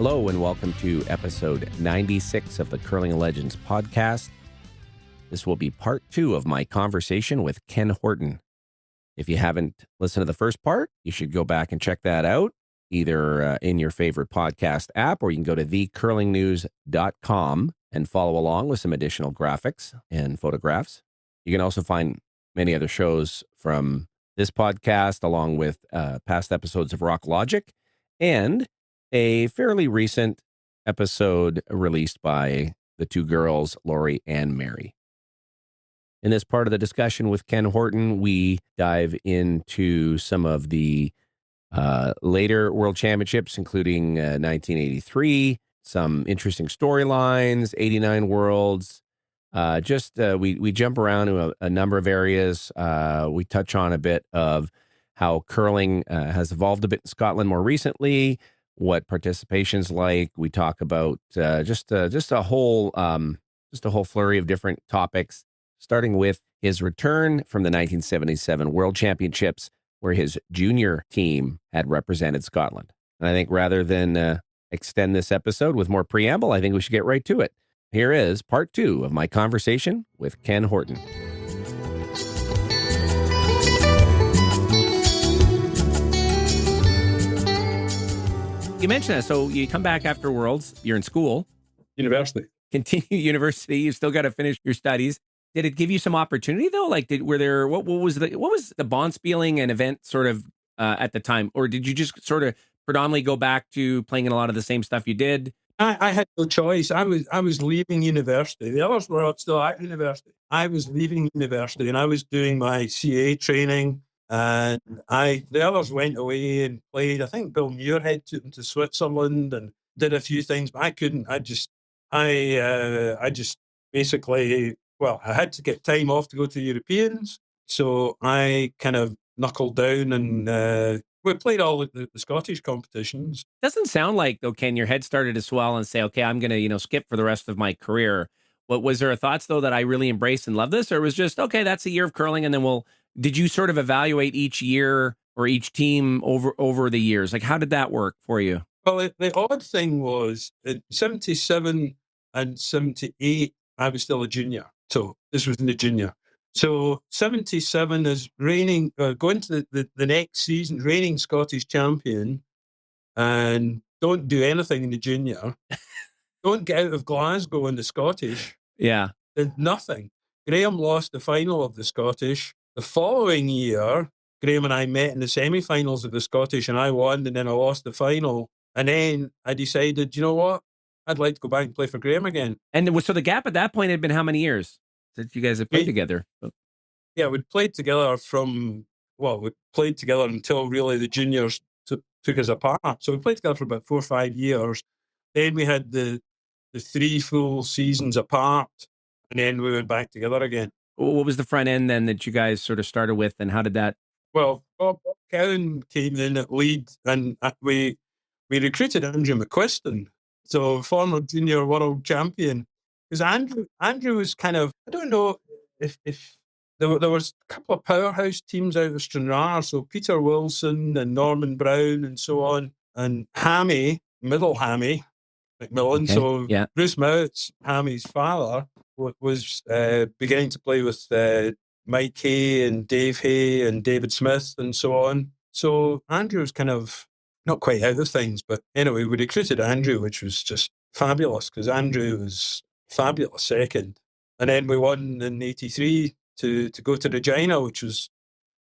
Hello and welcome to episode 96 of the Curling Legends podcast. This will be part 2 of my conversation with Ken Horton. If you haven't listened to the first part, you should go back and check that out, either in your favorite podcast app, or you can go to thecurlingnews.com and follow along with some additional graphics and photographs. You can also find many other shows from this podcast, along with past episodes of Rock Logic, and a fairly recent episode released by the two girls, Lori and Mary. In this part of the discussion with Ken Horton, we dive into some of the later World Championships, including 1983, some interesting storylines, 89 Worlds. We jump around to a number of areas. We touch on a bit of how curling has evolved a bit in Scotland more recently, what participation's like. We talk about just a whole flurry of different topics, starting with his return from the 1977 World Championships, where his junior team had represented Scotland. And I think rather than extend this episode with more preamble, I think we should get right to it. Here is part 2 of my conversation with Ken Horton. You mentioned that. So you come back after Worlds, you're in school. University. Continue university. You've still got to finish your studies. Did it give you some opportunity though? Like, what was the Bonspieling and event sort of at the time? Or did you just sort of predominantly go back to playing in a lot of the same stuff you did? I had no choice. I was leaving university. The others were still at university. I was leaving university and I was doing my CA training. And the others went away and played. I think Bill Muirhead took them to Switzerland and did a few things, but I couldn't. I just basically, I had to get time off to go to the Europeans. So I kind of knuckled down and we played all the Scottish competitions. Doesn't sound like, though, Ken, your head started to swell and say, okay, I'm going to, skip for the rest of my career. What was there a thoughts, though, that I really embraced and love this? Or was just, okay, that's a year of curling and then did you sort of evaluate each year or each team over the years? Like, how did that work for you? Well, the odd thing was in 77 and 78, I was still a junior. So this was in the junior. So 77 is reigning, going to the next season, reigning Scottish champion, and don't do anything in the junior. Don't get out of Glasgow in the Scottish. Yeah. Did nothing. Graham lost the final of the Scottish. The following year, Graham and I met in the semi-finals of the Scottish, and I won, and then I lost the final. And then I decided, you know what? I'd like to go back and play for Graham again. And so the gap at that point had been how many years that you guys have played together? Yeah, we'd played together until really the juniors took us apart. So we played together for about 4 or 5 years. Then we had the 3 full seasons apart, and then we went back together again. What was the front end then that you guys sort of started with, and how did that? Well, Bob Cowan came in at lead, and we recruited Andrew McQuiston, so former junior world champion. Because Andrew was kind of, I don't know if there was a couple of powerhouse teams out of Stranraer, so Peter Wilson and Norman Brown and so on, and Middle Hammy McMillan. Okay. So yeah. Bruce Mouts, Hammy's father, was beginning to play with Mike Hay and Dave Hay and David Smith and so on. So Andrew was kind of not quite out of things, but anyway, we recruited Andrew, which was just fabulous because Andrew was fabulous second. And then we won in 83 to go to Regina, which was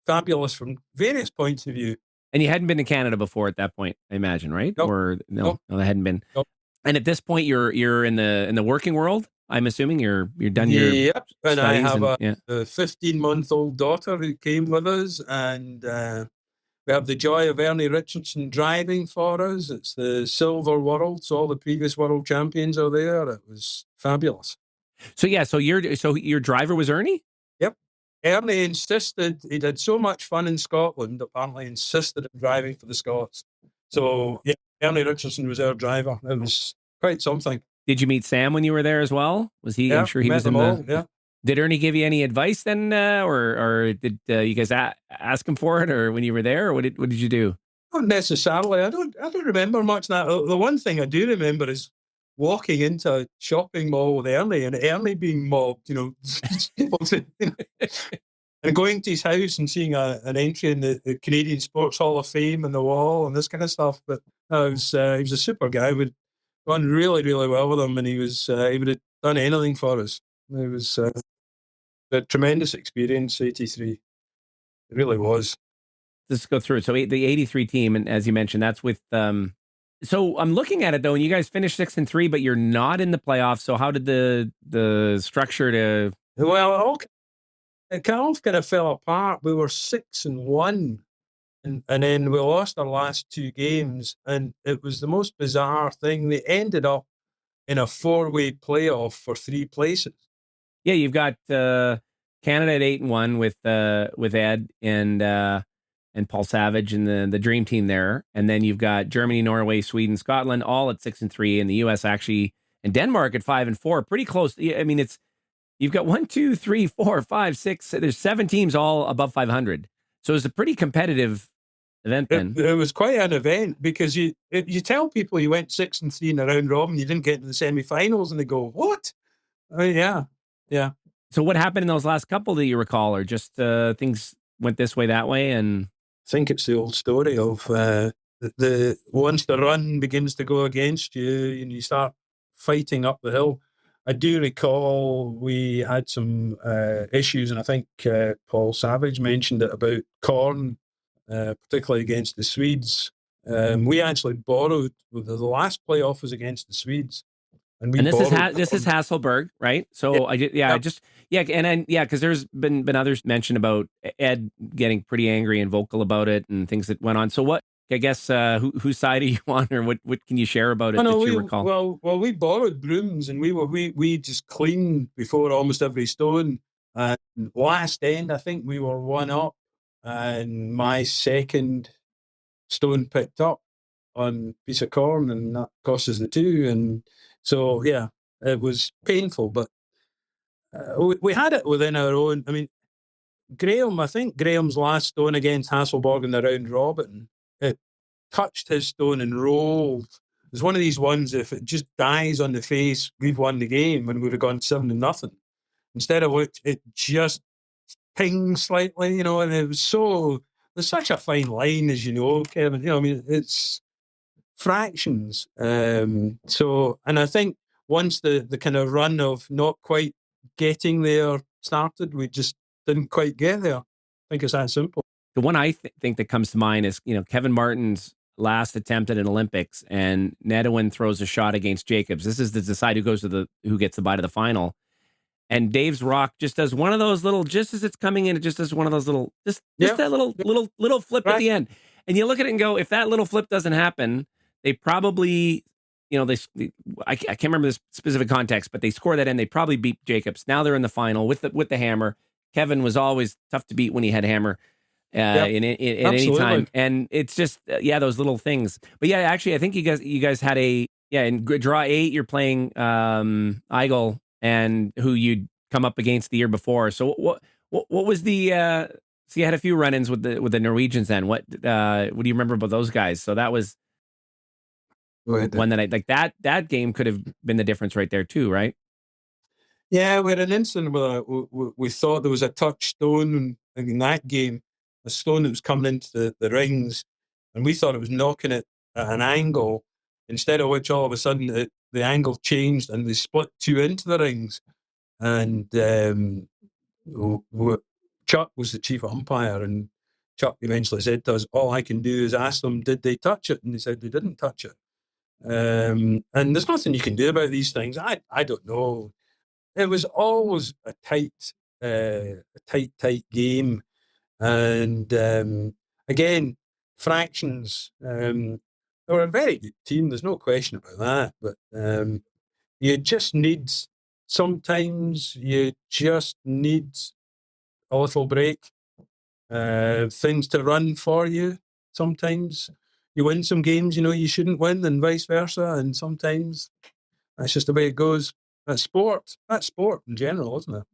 fabulous from various points of view. And you hadn't been to Canada before at that point, I imagine, right? Nope. Or no, I hadn't been. Nope. And at this point, you're in the working world. I'm assuming you're done your yep. And I have a yeah. 15-month-old daughter who came with us, and we have the joy of Ernie Richardson driving for us. It's the Silver World, so all the previous world champions are there. It was fabulous. So yeah, so your driver was Ernie? Yep. Ernie insisted, he'd had so much fun in Scotland, apparently insisted on driving for the Scots. So yeah, Ernie Richardson was our driver. It was quite something. Did you meet Sam when you were there as well? Was he? Yeah, I'm sure he was in yeah. Did Ernie give you any advice then, or did you guys ask him for it, or when you were there, or what did you do? Not necessarily. I don't remember much of that. The one thing I do remember is walking into a shopping mall with Ernie and Ernie being mobbed, people and going to his house and seeing an entry in the Canadian Sports Hall of Fame on the wall and this kind of stuff. But he was a super guy. We'd gone really, really well with him, and he would have done anything for us. It was a tremendous experience, 83. It really was. Let's go through it. So the 83 team, and as you mentioned, that's with so I'm looking at it though, and you guys finished 6-3, but you're not in the playoffs. So how did the structure to Well, it kind of fell apart. We were 6-1, and then we lost our last two games, and it was the most bizarre thing. They ended up in a 4-way playoff for 3 places. Yeah, you've got Canada at 8-1 with Ed and Paul Savage and the dream team there, and then you've got Germany, Norway, Sweden, Scotland all at 6-3, and the U.S. actually and Denmark at 5-4, pretty close. I mean, you've got 1, 2, 3, 4, 5, 6. There's 7 teams all above 500, so it's a pretty competitive event. Then it was quite an event because you tell people you went 6-3 in a round robin, you didn't get to the semi-finals, and they go, "What?" I mean, yeah. So what happened in those last couple that you recall, or just things went this way, that way, and I think it's the old story of the once the run begins to go against you and you start fighting up the hill. I do recall we had some issues, and I think Paul Savage mentioned it about corn, particularly against the Swedes. We actually borrowed the last playoff was against the Swedes. And this is Hasselberg, right? So because there's been others mentioned about Ed getting pretty angry and vocal about it and things that went on. So what? I guess whose side are you on, or what can you share about it you recall? Well, we borrowed brooms, and we just cleaned before almost every stone. And last end, I think we were 1 up, and my second stone picked up on a piece of corn, and that cost us the 2. And so, yeah, it was painful, but we had it within our own. I mean, I think Graham's last stone against Hasselborg in the round robin, it touched his stone and rolled. It's one of these ones, if it just dies on the face, we've won the game and we'd have gone 7-0. Instead of which, it just pings slightly, and it was there's such a fine line, as you know, Kevin. I mean, it's fractions. And I think once the kind of run of not quite getting there started, we just didn't quite get there. I think it's that simple. The one I think that comes to mind is, Kevin Martin's last attempt at an Olympics, and Nedwin throws a shot against Jacobs. This is to decide who gets the bye to the final. And Dave's rock just does one of those little, just as it's coming in, it just does one of those little, that little flip at the end. And you look at it and go, if that little flip doesn't happen, they probably, I can't remember the specific context, but they score that end. They probably beat Jacobs. Now they're in the final with the hammer. Kevin was always tough to beat when he had hammer in any time. And it's just, those little things. But yeah, actually, I think you guys had in draw 8, you're playing Eigel, and who you'd come up against the year before. So what was the so you had a few run-ins with the Norwegians then. What do you remember about those guys? So that was one that I like, that game could have been the difference right there too, right? Yeah, we had an incident where we thought there was a touchstone in that game, a stone that was coming into the rings, and we thought it was knocking it at an angle, instead of which all of a sudden the angle changed and they split 2 into the rings. And Chuck was the chief umpire, and Chuck eventually said to us, all I can do is ask them, did they touch it? And they said they didn't touch it. And there's nothing you can do about these things. I don't know. It was always a tight game. And again, fractions. They were a very good team. There's no question about that. But sometimes you just need a little break. Things to run for you. Sometimes you win some games, you shouldn't win, and vice versa. And sometimes that's just the way it goes. That's sport. That's sport in general, isn't it?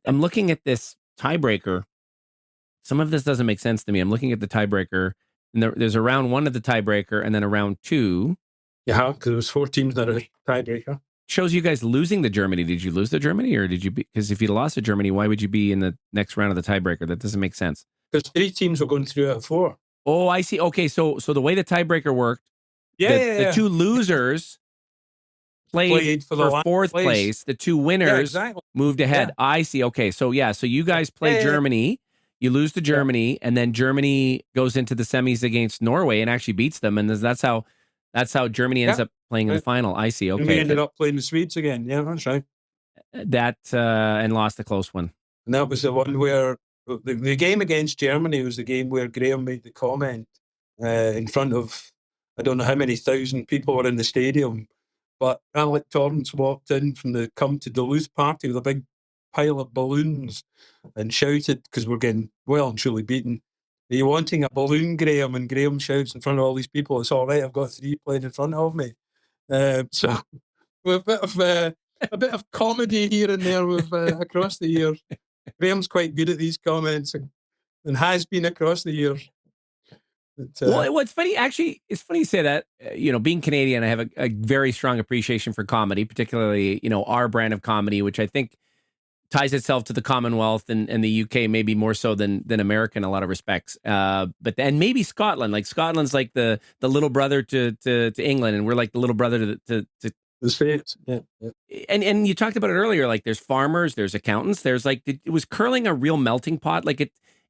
I'm looking at this tiebreaker. Some of this doesn't make sense to me. I'm looking at the tiebreaker, And there's a round one of the tiebreaker, and then a round two. Yeah, because it was 4 teams that are a tiebreaker. Shows you guys losing to Germany. Did you lose to Germany, or did you? Because if you lost to Germany, why would you be in the next round of the tiebreaker? That doesn't make sense. Because 3 teams were going through out of 4. Oh, I see. Okay, so the way the tiebreaker worked, Yeah, the 2 losers played for fourth place. The 2 winners moved ahead. Yeah. I see. Okay, so so you guys play Germany. You lose to Germany, and then Germany goes into the semis against Norway and actually beats them, and that's how Germany ends up playing in the final. I see. Okay, and we ended up playing the Swedes again. Yeah, that's right. That and lost a close one. And that was the one where the game against Germany was the game where Graham made the comment in front of, I don't know how many thousand people were in the stadium, but Alec Torrance walked in from the Come to Duluth party with a big pile of balloons and shouted, because we're getting well and truly beaten, "Are you wanting a balloon, Graham?" And Graham shouts in front of all these people, "It's all right, I've got 3 playing in front of me." So with a bit of comedy here and there with across the years. Graham's quite good at these comments and has been across the years. Well, what's funny, actually, it's funny you say that. Being Canadian, I have a very strong appreciation for comedy, particularly, our brand of comedy, which I think ties itself to the Commonwealth and the UK maybe more so than America in a lot of respects. But then maybe Scotland, like Scotland's like the little brother to England, and we're like the little brother to the States. Yeah. And you talked about it earlier, like there's farmers, there's accountants, there's like, it was curling a real melting pot. Like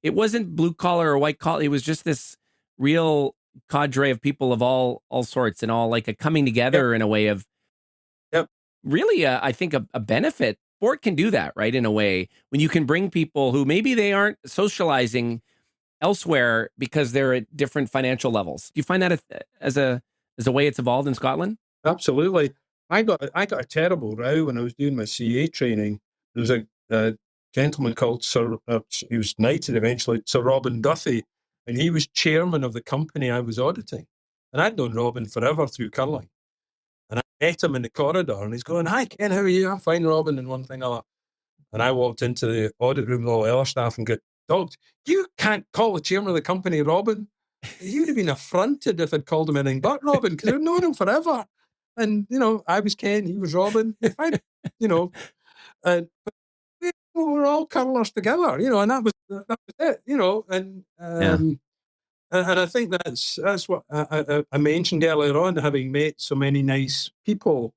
it wasn't blue collar or white collar. It was just this real cadre of people of all sorts and all like a coming together in a way of really, I think a benefit. Sport can do that, right? In a way, when you can bring people who maybe they aren't socializing elsewhere because they're at different financial levels. Do you find that as a way it's evolved in Scotland? Absolutely. I got a terrible row when I was doing my CA training. There was a gentleman called Sir, he was knighted eventually, Sir Robin Duthie, and he was chairman of the company I was auditing. And I'd known Robin forever through curling. And I met him in the corridor, and he's going, "Hi, Ken, how are you?" "I'm fine, Robin," and one thing other. And I walked into the audit room with all the other staff and got dogged. "You can't call the chairman of the company Robin." He would have been affronted if I'd called him anything but Robin, because I've known him forever. And, I was Ken, he was Robin. But we were all curlers together, and that was it, and I think that's what I mentioned earlier on, having met so many nice people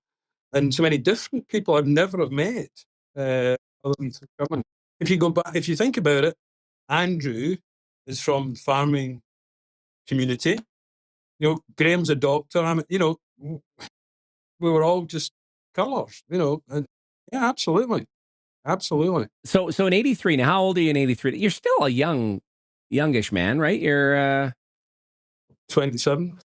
and so many different people I'd never have met. If you go back, if you think about it, Andrew is from farming community. Graham's a doctor. We were all just colours, and yeah, absolutely. So in 83, now how old are you in 83? You're still a youngish man, right? You're 27.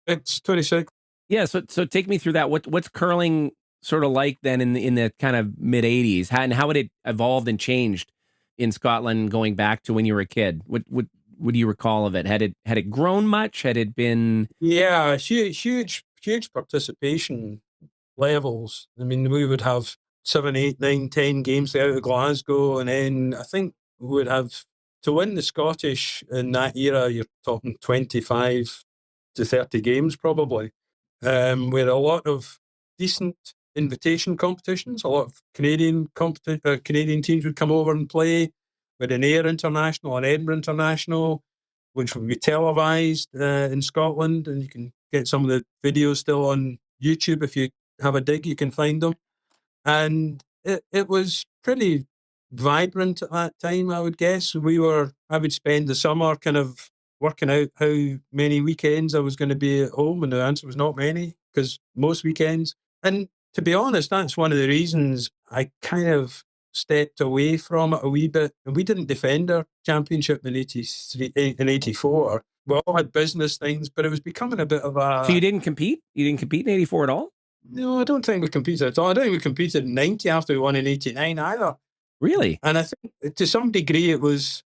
It's 26. Yeah, so take me through that. What's curling sort of like then in the kind of mid 80s? And how had it evolved and changed in Scotland going back to when you were a kid? What do you recall of it? Had it grown much? Had it been huge participation levels? I mean, we would have 7, 8, 9, 10 games out of Glasgow, and then I think we would have, to win the Scottish in that era, you're talking 25 to 30 games probably. We had a lot of decent invitation competitions. A lot of Canadian teams would come over and play. We had an Ayr International, an Edinburgh International, which would be televised in Scotland, and you can get some of the videos still on YouTube. If you have a dig, you can find them. And it was pretty vibrant at that time, I would guess. I would spend the summer kind of working out how many weekends I was going to be at home, and the answer was not many, because most weekends. And to be honest, that's one of the reasons I kind of stepped away from it a wee bit. And we didn't defend our championship in 84. We all had business things, but it was becoming a bit of a... So you didn't compete? You didn't compete in 84 at all? No, I don't think we competed at all. I don't think we competed in 90 after we won in 89 either. Really? And I think to some degree it was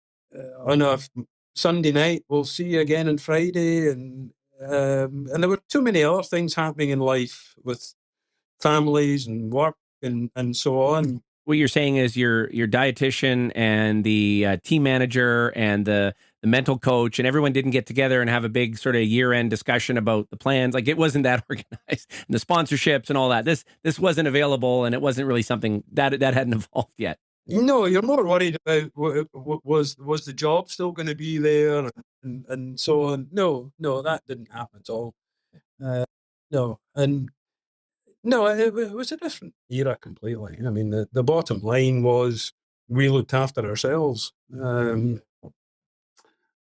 on a Sunday night, we'll see you again on Friday. And there were too many other things happening in life with families and work and so on. What you're saying is your dietitian and the team manager and the mental coach, and everyone didn't get together and have a big sort of year-end discussion about the plans. Like, it wasn't that organized, and the sponsorships and all that. This wasn't available, and it wasn't really something that hadn't evolved yet. No, you're more worried about was the job still going to be there, and so on. No, that didn't happen at all. No, and no, it was a different era completely. I mean, the bottom line was we looked after ourselves, and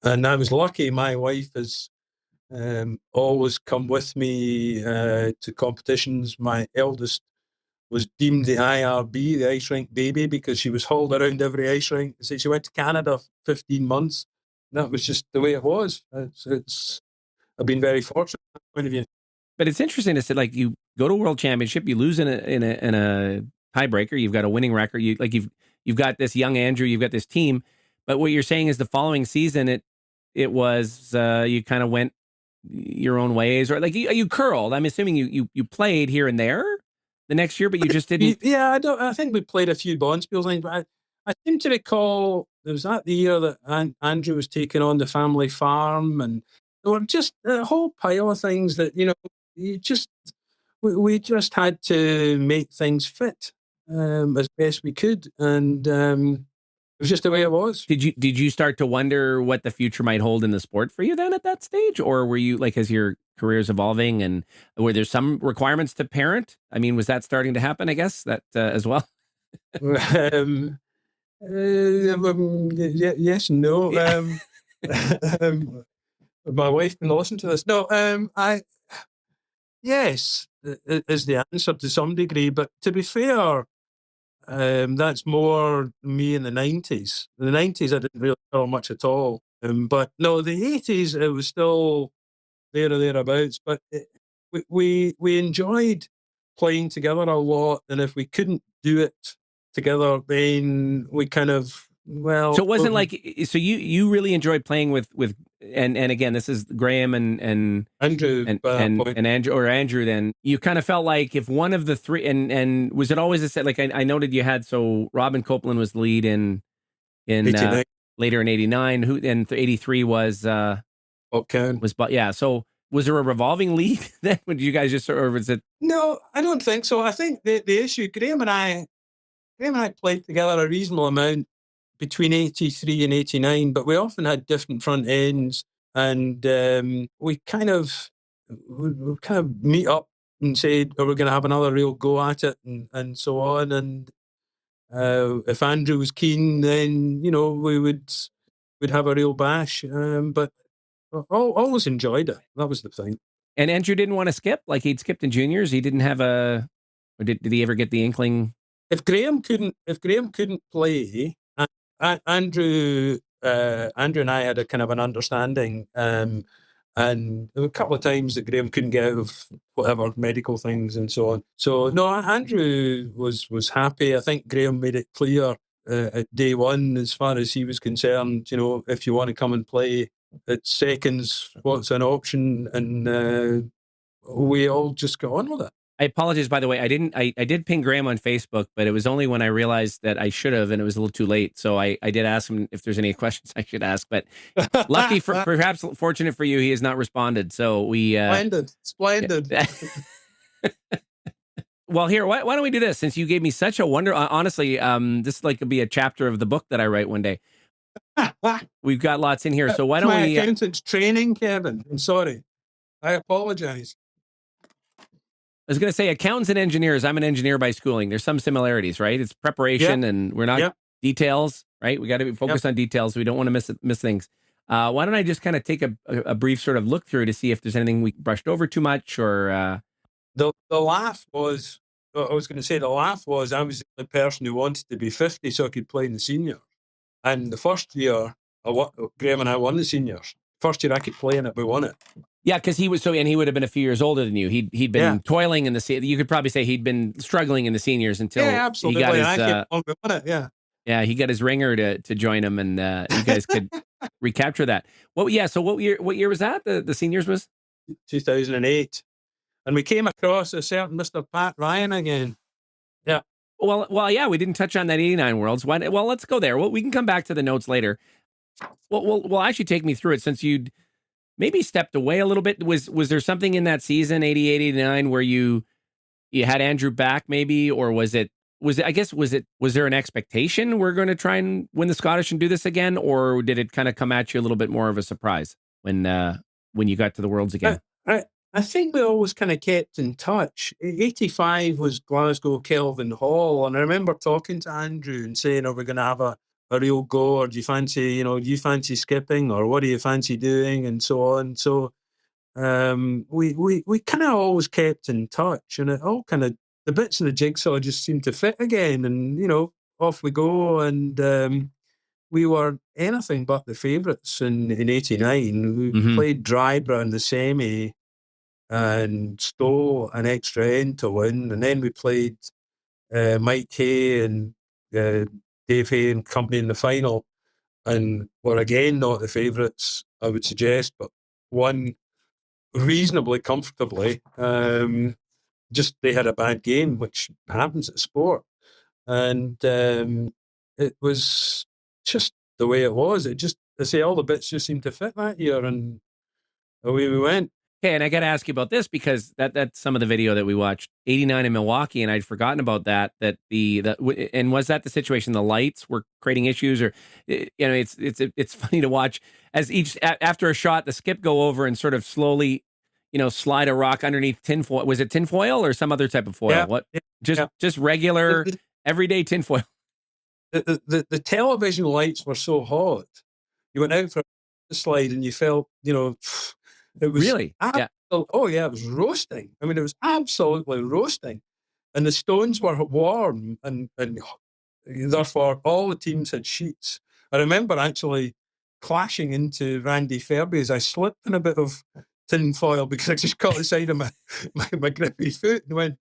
I was lucky. My wife has always come with me to competitions. My eldest was deemed the IRB, the ice rink baby, because she was hauled around every ice rink. So she went to Canada 15 months. That was just the way it was. I've been very fortunate from that point of view. But it's interesting to say, like, you go to a world championship, you lose in a tiebreaker, you've got a winning record, you've got this young Andrew, you've got this team. But what you're saying is the following season, it was you kind of went your own ways, or like you curled. I'm assuming you played here and there the next year, but you just didn't. Yeah, I think we played a few bonspiels, but I seem to recall it was that the year that Andrew was taking on the family farm, and there were just a whole pile of things that we just had to make things fit as best we could, and it was just the way it was. Did you start to wonder what the future might hold in the sport for you then at that stage, or were you, like, as your career's evolving, and were there some requirements to parent? I mean, was that starting to happen? I guess that as well. Yes, no. My wife can listen to this. No, yes is the answer to some degree, but to be fair, that's more me in the 90s. In the 90s, I didn't really know much at all. But no, the 80s, it was still there or thereabouts. But we enjoyed playing together a lot, and if we couldn't do it together, then we kind of, well. So it wasn't like, so you really enjoyed playing with and again, this is Graham and Andrew and Andrew. Then you kind of felt like if one of the three, and was it always a set? Like, I noted you had, so Robin Copeland was the lead in later in 89, who and 83 was Ken. But yeah. So was there a revolving lead then? Would you guys just, or was it? No, I don't think so. I think the issue, Graham and I played together a reasonable amount between 83 and 89, but we often had different front ends, and we kind of meet up and say, "Are we going to have another real go at it?" and so on. And if Andrew was keen, then we would have a real bash. But I always enjoyed it. That was the thing. And Andrew didn't want to skip, like he'd skipped in juniors. He didn't have or did he ever get the inkling? If Graham couldn't play, Andrew and I had a kind of an understanding, and there were a couple of times that Graham couldn't get out of whatever medical things and so on. So no, Andrew was happy. I think Graham made it clear at day one, as far as he was concerned, if you want to come and play at seconds, what's an option, and we all just got on with it. I apologize, by the way. I did ping Graham on Facebook, but it was only when I realized that I should have, and it was a little too late. So I did ask him if there's any questions I should ask, but perhaps fortunate for you, he has not responded. So we splendid. Well, here, why don't we do this? Since you gave me such a wonder, honestly, this could be a chapter of the book that I write one day. We've got lots in here, so why don't my we? Accountant's training, Kevin. I'm sorry. I apologize. I was going to say, accountants and engineers. I'm an engineer by schooling. There's some similarities, right? It's preparation, and we're not details, right? We got to be focused on details. We don't want to miss things. Why don't I just kind of take a brief sort of look through to see if there's anything we brushed over too much, or the laugh was. I was going to say the laugh was I was the only person who wanted to be 50 so I could play in the senior. And the first year, Graham and I won the seniors. First year I could play in it, we won it. Yeah, because he was and he would have been a few years older than you. He'd been toiling in the. You could probably say he'd been struggling in the seniors until absolutely. He got his. He got his ringer to join him, and you guys could recapture that. Well, yeah. So what year was that? The seniors was 2008, and we came across a certain Mr. Pat Ryan again. Yeah. Well, yeah. We didn't touch on that 89 Worlds. Well, let's go there. Well, we can come back to the notes later. Well, actually take me through it since you'd maybe stepped away a little bit. Was there something in that season, 88, 89, where you had Andrew back maybe, or I guess, was there an expectation we're going to try and win the Scottish and do this again, or did it kind of come at you a little bit more of a surprise when you got to the Worlds I, again? I, I think we always kind of kept in touch. 85 was Glasgow Kelvin Hall, and I remember talking to Andrew and saying, "Are we going to have a real go, or do you fancy skipping, or what do you fancy doing?" and so on. So we kind of always kept in touch, and it all kind of the bits of the jigsaw just seemed to fit again, and off we go, and we were anything but the favourites in '89. We Hmm. played Drybra in the semi and Stowe an extra end to win, and then we played Mike Hay and Dave Hay and company in the final, and were again not the favourites, I would suggest, but won reasonably comfortably. Just they had a bad game, which happens at sport, and it was just the way it was. It just, I say, all the bits just seemed to fit that year, and away we went. Okay, and I got to ask you about this because that's some of the video that we watched, 89 in Milwaukee, and I'd forgotten about that. And was that the situation? The lights were creating issues, or it's funny to watch as after a shot, the skip go over and sort of slowly, slide a rock underneath tinfoil. Was it tinfoil or some other type of foil? Yeah, What? yeah, Just yeah. just regular everyday tinfoil. The television lights were so hot. You went out for a slide and you felt, it was Really? Yeah. oh yeah, it was roasting. I mean, it was absolutely roasting. And the stones were warm, and therefore all the teams had sheets. I remember actually clashing into Randy Ferbey as I slipped in a bit of tin foil because I just caught the side of my grippy foot and went,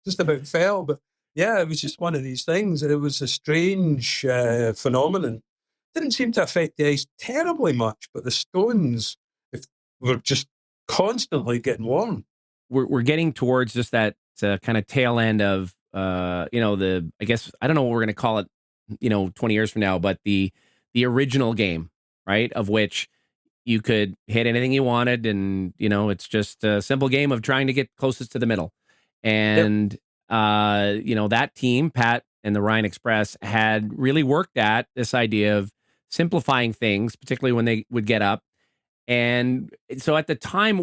just about fell. But yeah, it was just one of these things. It was a strange phenomenon. Didn't seem to affect the ice terribly much, but the stones were just constantly getting warm. We're getting towards just that kind of tail end of I guess I don't know what we're going to call it 20 years from now, but the original game, right, of which you could hit anything you wanted, and it's just a simple game of trying to get closest to the middle. Yep. And that team, Pat and the Ryan Express, had really worked at this idea of simplifying things, particularly when they would get up. And so at the time,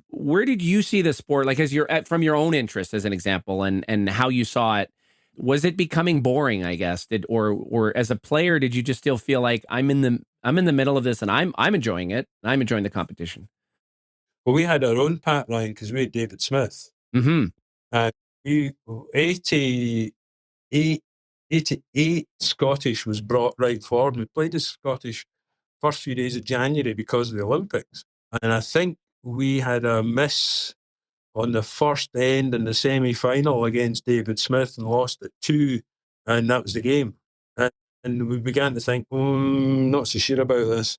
where did you see the sport, like as from your own interest, as an example, and how you saw it? Was it becoming boring, I guess? Or as a player, did you just still feel like I'm in the middle of this and I'm enjoying it. I'm enjoying the competition. Well, we had our own Pat Ryan because we had David Smith. Mm-hmm. And we 88 Scottish was brought right forward. We played the Scottish first few days of January because of the Olympics. And I think we had a miss on the first end in the semi-final against David Smith and lost it 2, and that was the game. And we began to think, not so sure about this.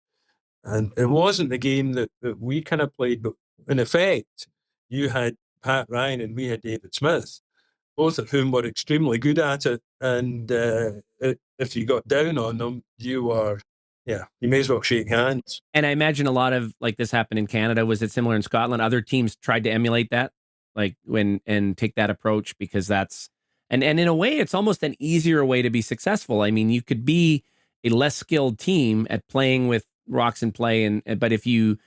And it wasn't the game that we kind of played, but in effect, you had Pat Ryan and we had David Smith, both of whom were extremely good at it. And if you got down on them, you may as well shake hands. And I imagine a lot of like this happened in Canada. Was it similar in Scotland? Other teams tried to emulate that, like and take that approach because and in a way, it's almost an easier way to be successful. I mean, you could be a less skilled team at playing with rocks in play, but if you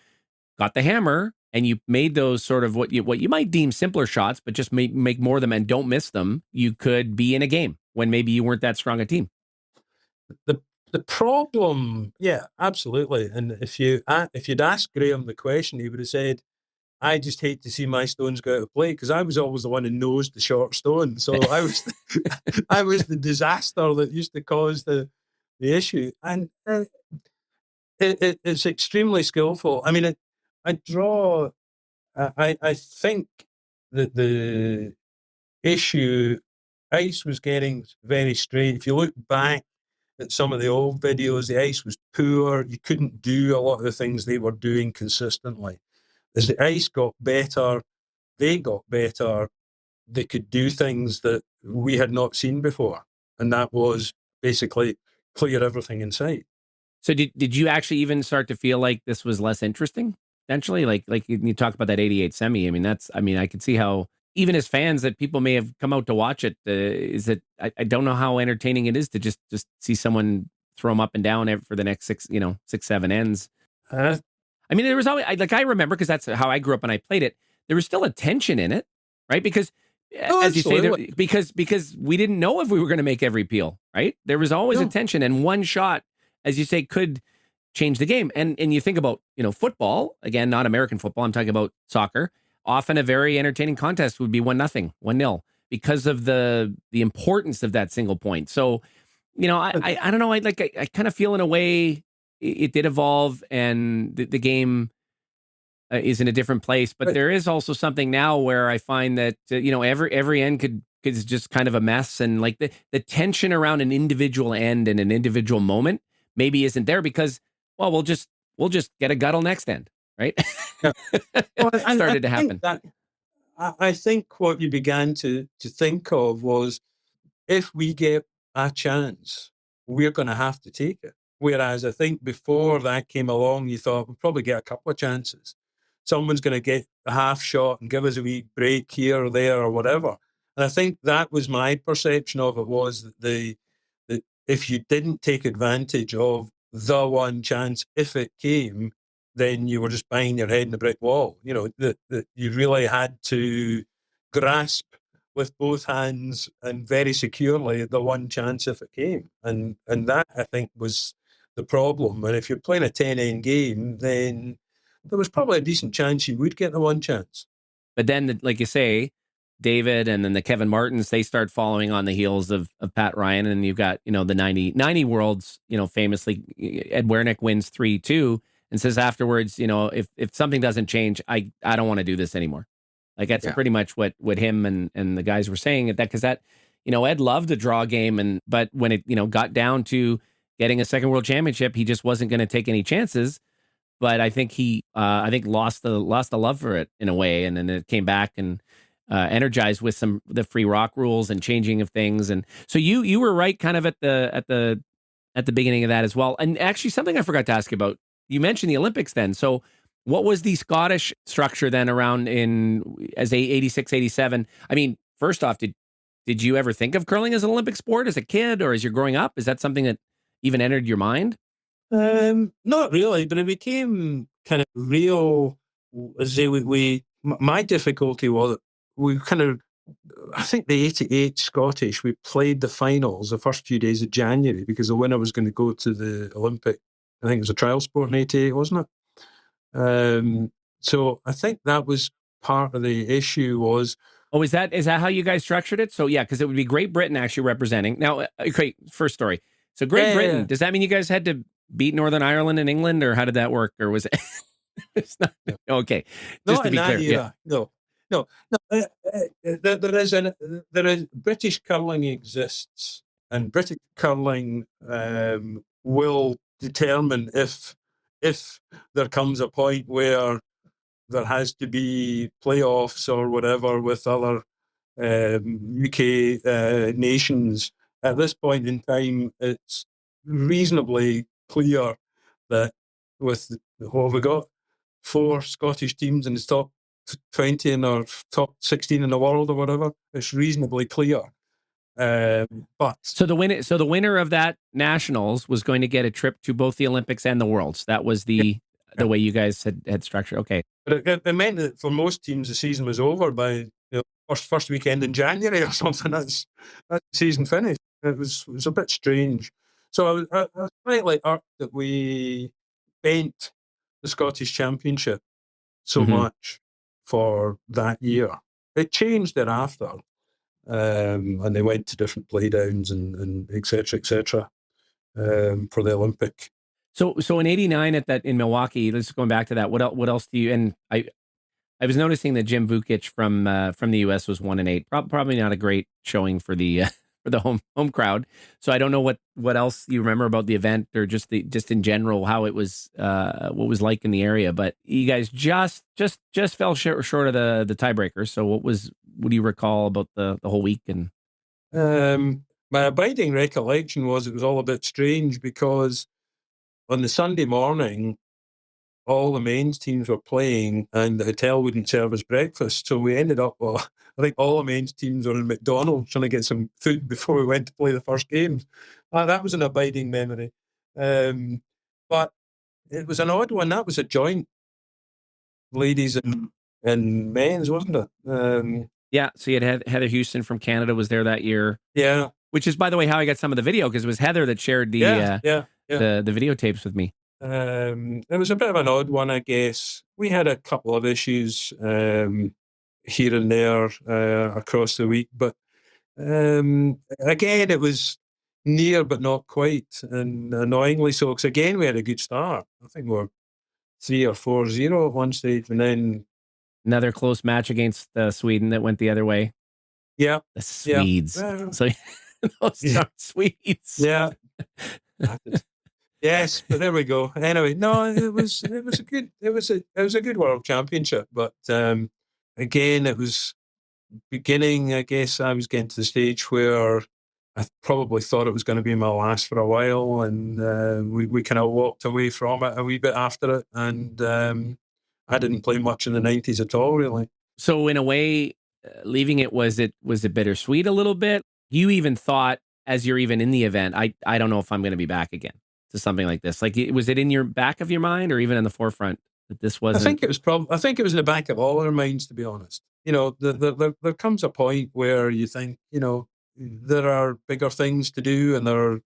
got the hammer and you made those sort of what you might deem simpler shots, but just make more of them and don't miss them, you could be in a game when maybe you weren't that strong a team. The problem, yeah, absolutely. And if you'd asked Graham the question, he would have said, "I just hate to see my stones go out of play," because I was always the one who nosed the short stone. So I was I was the disaster that used to cause the issue. And it's extremely skillful. I mean, I draw. I think that the issue, ice was getting very straight. If you look back at some of the old videos, the ice was poor. You couldn't do a lot of the things they were doing consistently. As the ice got better, they got better. They could do things that we had not seen before. And that was basically clear everything in sight. So did you actually even start to feel like this was less interesting? Essentially, like you talk about that '88 semi. I mean, I could see how even as fans that people may have come out to watch it. Is that I don't know how entertaining it is to just see someone throw them up and down for the next 6, 7 ends. Uh, I mean, there was always I remember because that's how I grew up and I played it. There was still a tension in it, right? Because oh, as you say, absolutely. because we didn't know if we were going to make every peel, right? There was always a No. tension, and one shot, as you say, could change the game. And you think about football again, not American football. I'm talking about soccer. Often a very entertaining contest would be 1-0, 1-0 because of the importance of that single point. So I don't know. I kind of feel in a way it did evolve, and the game is in a different place. But But there is also something now where I find that every end could is just kind of a mess, and like the tension around an individual end and an individual moment maybe isn't there because we'll just get a guttle next end, right? yeah. Well, I Started to think happen. that I think what you began to think of was, if we get a chance, we're going to have to take it. Whereas I think before that came along, you thought we'll probably get a couple of chances. Someone's going to get a half shot and give us a wee break here or there or whatever. And I think that was my perception of it, was that if you didn't take advantage of the one chance, if it came, then you were just banging your head in the brick wall. That you really had to grasp with both hands and very securely the one chance if it came. And that, I think, was the problem. And if you're playing a 10-end game, then there was probably a decent chance you would get the one chance. But then, like you say, David and then the Kevin Martins, they start following on the heels of Pat Ryan. And you've got, the 90 Worlds, famously, Ed Wernick wins 3-2 and says afterwards, if something doesn't change, I don't want to do this anymore. Like that's pretty much what him and the guys were saying at that, because that, Ed loved the draw game, but when it, got down to getting a second world championship, he just wasn't going to take any chances. But I think he, lost the love for it in a way, and then it came back and energized with the free rock rules and changing of things. And so you were right, kind of at the beginning of that as well. And actually, something I forgot to ask you about. You mentioned the Olympics then. So what was the Scottish structure then around as 86, 87? I mean, first off, did you ever think of curling as an Olympic sport as a kid or as you're growing up? Is that something that even entered your mind? Not really, but it became kind of real. As I say, my difficulty was we kind of, I think the 88 Scottish, we played the finals the first few days of January because the winner was going to go to the Olympic. I think it was a trial sport in 88, wasn't it? So I think that was part of the issue was. Oh, is that how you guys structured it? So yeah, because it would be Great Britain actually representing. Now, okay, first story. So Great Britain, does that mean you guys had to beat Northern Ireland and England, or how did that work? Or was it? It's not okay. Just Not to in be that clear, era. No. There is British curling exists, and British curling will determine if there comes a point where there has to be playoffs or whatever with other UK nations. At this point in time, it's reasonably clear that with what have we got? 4 Scottish teams in the top 20 in or top 16 in the world or whatever. It's reasonably clear. But so the winner of that nationals was going to get a trip to both the Olympics and the Worlds. That was the way you guys had structured. Okay, but it meant that for most teams the season was over by first weekend in January or something. That's the season finished. It was a bit strange. So I was slightly irked that we bent the Scottish Championship so much for that year. It changed thereafter, and they went to different playdowns and et cetera, for the Olympic. So in '89 in Milwaukee, let's going back to that. What else do you? And I was noticing that Jim Vukic from the U.S. was 1-8. Probably not a great showing for the for the home crowd. So I don't know what else you remember about the event, or just in general how it was, what was like in the area. But you guys just fell short of the tiebreaker. So what do you recall about the whole week? And my abiding recollection was it was all a bit strange because on the Sunday morning, all the men's teams were playing and the hotel wouldn't serve us breakfast. So we ended up, I think all the men's teams were in McDonald's trying to get some food before we went to play the first games. That was an abiding memory. But it was an odd one. That was a joint, ladies and men's, wasn't it? Yeah. So you had Heather Houston from Canada was there that year. Yeah. Which is, by the way, how I got some of the video, because it was Heather that shared the videotapes with me. It was a bit of an odd one, I guess. We had a couple of issues here and there across the week, but again, it was near but not quite, and annoyingly so, because again, we had a good start. I think we were 3 or 4-0 at one stage, and then another close match against Sweden that went the other way. Yeah. The Swedes. Yeah. So those are Swedes. Yeah. Yes, but there we go. Anyway, no, it was a good World Championship, but again, it was beginning. I guess I was getting to the stage where I probably thought it was going to be my last for a while, and we kind of walked away from it a wee bit after it, and I didn't play much in the 90s at all, really. So in a way, leaving it, was it bittersweet a little bit? You even thought, as you're even in the event, I don't know if I'm going to be back again to something like this. Like, was it in your back of your mind, or even in the forefront that this wasn't? I think it was in the back of all our minds, to be honest. You know, there comes a point where you think, you know, there are bigger things to do, and there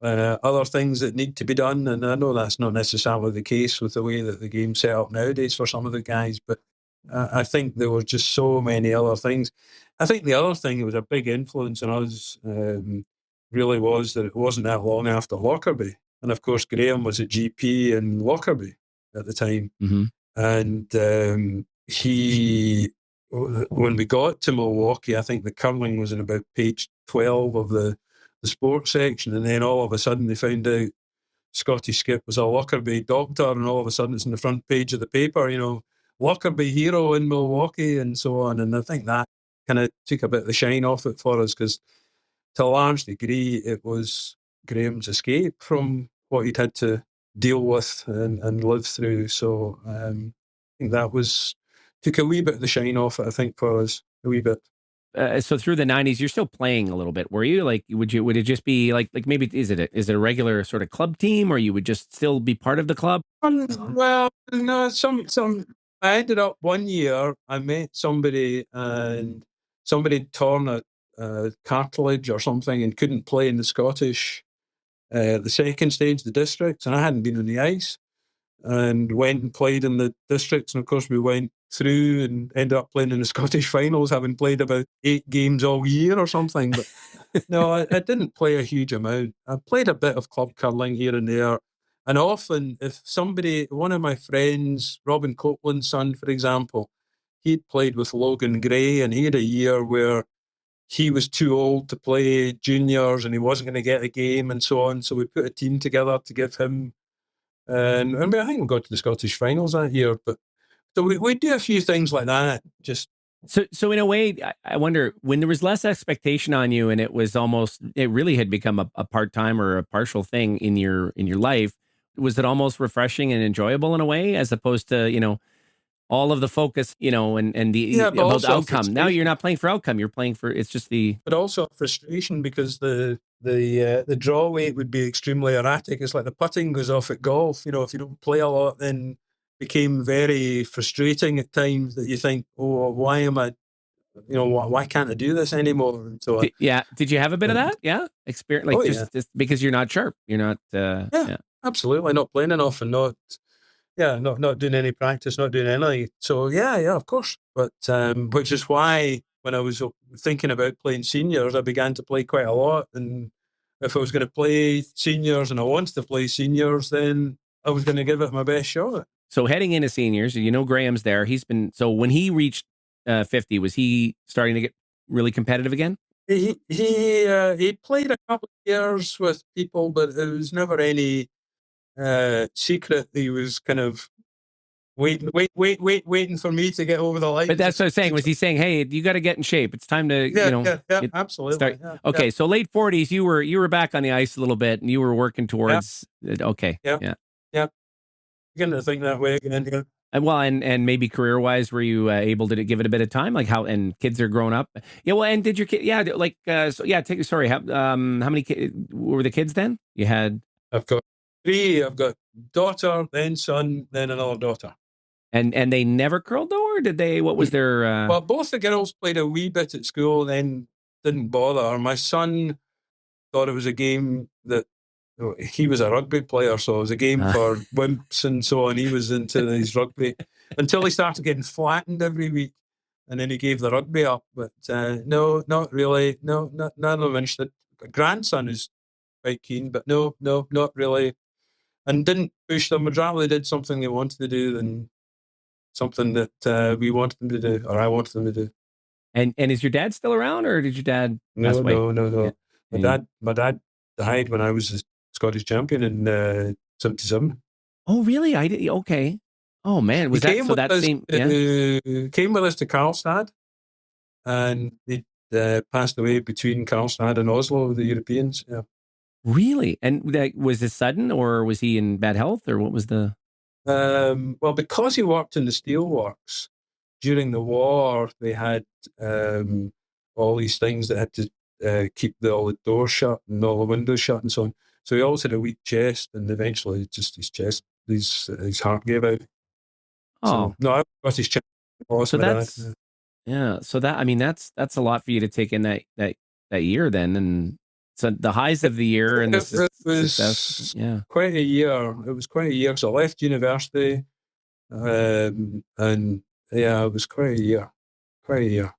are other things that need to be done. And I know that's not necessarily the case with the way that the game's set up nowadays for some of the guys, but I think there were just so many other things. I think the other thing that was a big influence on us really was that it wasn't that long after Lockerbie. And of course, Graham was a GP in Lockerbie at the time. Mm-hmm. And when we got to Milwaukee, I think the curling was in about page 12 of the sports section. And then all of a sudden they found out Scotty Skip was a Lockerbie doctor, and all of a sudden it's in the front page of the paper, you know, Lockerbie hero in Milwaukee and so on. And I think that kind of took a bit of the shine off it for us, because to a large degree it was Graham's escape from what he'd had to deal with and live through. So I think that took a wee bit of the shine off it, I think, for us, a wee bit. So through the 90s, you're still playing a little bit, were you? Like, would it just be like maybe is it a regular sort of club team, or you would just still be part of the club? Well, no, some. I ended up one year, I met somebody, and somebody had torn a cartilage or something and couldn't play in the Scottish, the second stage, the districts, and I hadn't been on the ice, and went and played in the districts, and of course we went through and ended up playing in the Scottish finals, having played about 8 games all year or something. But no, I didn't play a huge amount. I played a bit of club curling here and there. And often, if one of my friends, Robin Copeland's son, for example, he'd played with Logan Gray, and he had a year where he was too old to play juniors and he wasn't going to get a game and so on. So we put a team together to give him. And I think we got to the Scottish finals that year. But so we do a few things like that. Just so in a way, I wonder, when there was less expectation on you, and it really had become a part-time or a partial thing in your life, was it almost refreshing and enjoyable in a way, as opposed to, you know, all of the focus, you know, and about the outcome? Now you're not playing for outcome; you're playing for, it's just but also frustration, because the draw weight would be extremely erratic. It's like the putting goes off at golf. You know, if you don't play a lot, then became very frustrating at times, that you think, oh, why am I, you know, why can't I do this anymore? And so yeah. Did you have a bit of that? Yeah, experience, like just because you're not sharp, you're not. Yeah, absolutely, not playing enough, and not doing any practice, not doing anything. So yeah, of course. But which is why when I was thinking about playing seniors, I began to play quite a lot. And if I was going to play seniors and I wanted to play seniors, then I was going to give it my best shot. So heading into seniors, you know, Graham's there. So when he reached 50, was he starting to get really competitive again? He played a couple of years with people, but it was never any secret. He was kind of waiting for me to get over the line. But that's what I was saying. Was he saying, "Hey, you got to get in shape. It's time to, yeah, absolutely. start." Yeah, okay, yeah. so late 40s, you were back on the ice a little bit, and you were working towards. Okay, yeah. Beginning to think that way again. Yeah. And maybe career wise, were you able to give it a bit of time? Like how and kids are growing up. Yeah. Well, and did your kid? Yeah. Like so. Yeah. Sorry. How many were the kids then? You had. I've got 3. I've got daughter, then son, then another daughter. And they never curled though, or did they? What was their? Well, both the girls played a wee bit at school, then didn't bother. My son thought it was a game that he was a rugby player, so it was a game for wimps and so on. He was into his rugby until he started getting flattened every week, and then he gave the rugby up. But no, not really. No, none of them interested. Grandson is quite keen, but no, not really. And didn't push them. I'd rather they did something they wanted to do than something that we wanted them to do, or I wanted them to do. And is your dad still around, or did your dad pass away? No. Yeah. My dad died when I was a Scottish champion in 77. Oh, really? I did. Okay. Oh man, was that so? That same. Came with us to Karlstad, and he passed away between Karlstad and Oslo, the Europeans. Yeah. Really? And was this sudden, or was he in bad health, or what was the? Well, because he worked in the steelworks during the war, they had all these things that had to keep all the doors shut and all the windows shut and so on. So he always had a weak chest, and eventually just his chest, his heart gave out. Oh, so, no, I got his chest. So that's yeah. So that I mean that's a lot for you to take in that year then, and so the highs of the year and the success. Yeah, quite a year. It was quite a year. So I left university, and yeah, it was quite a year. Quite a year.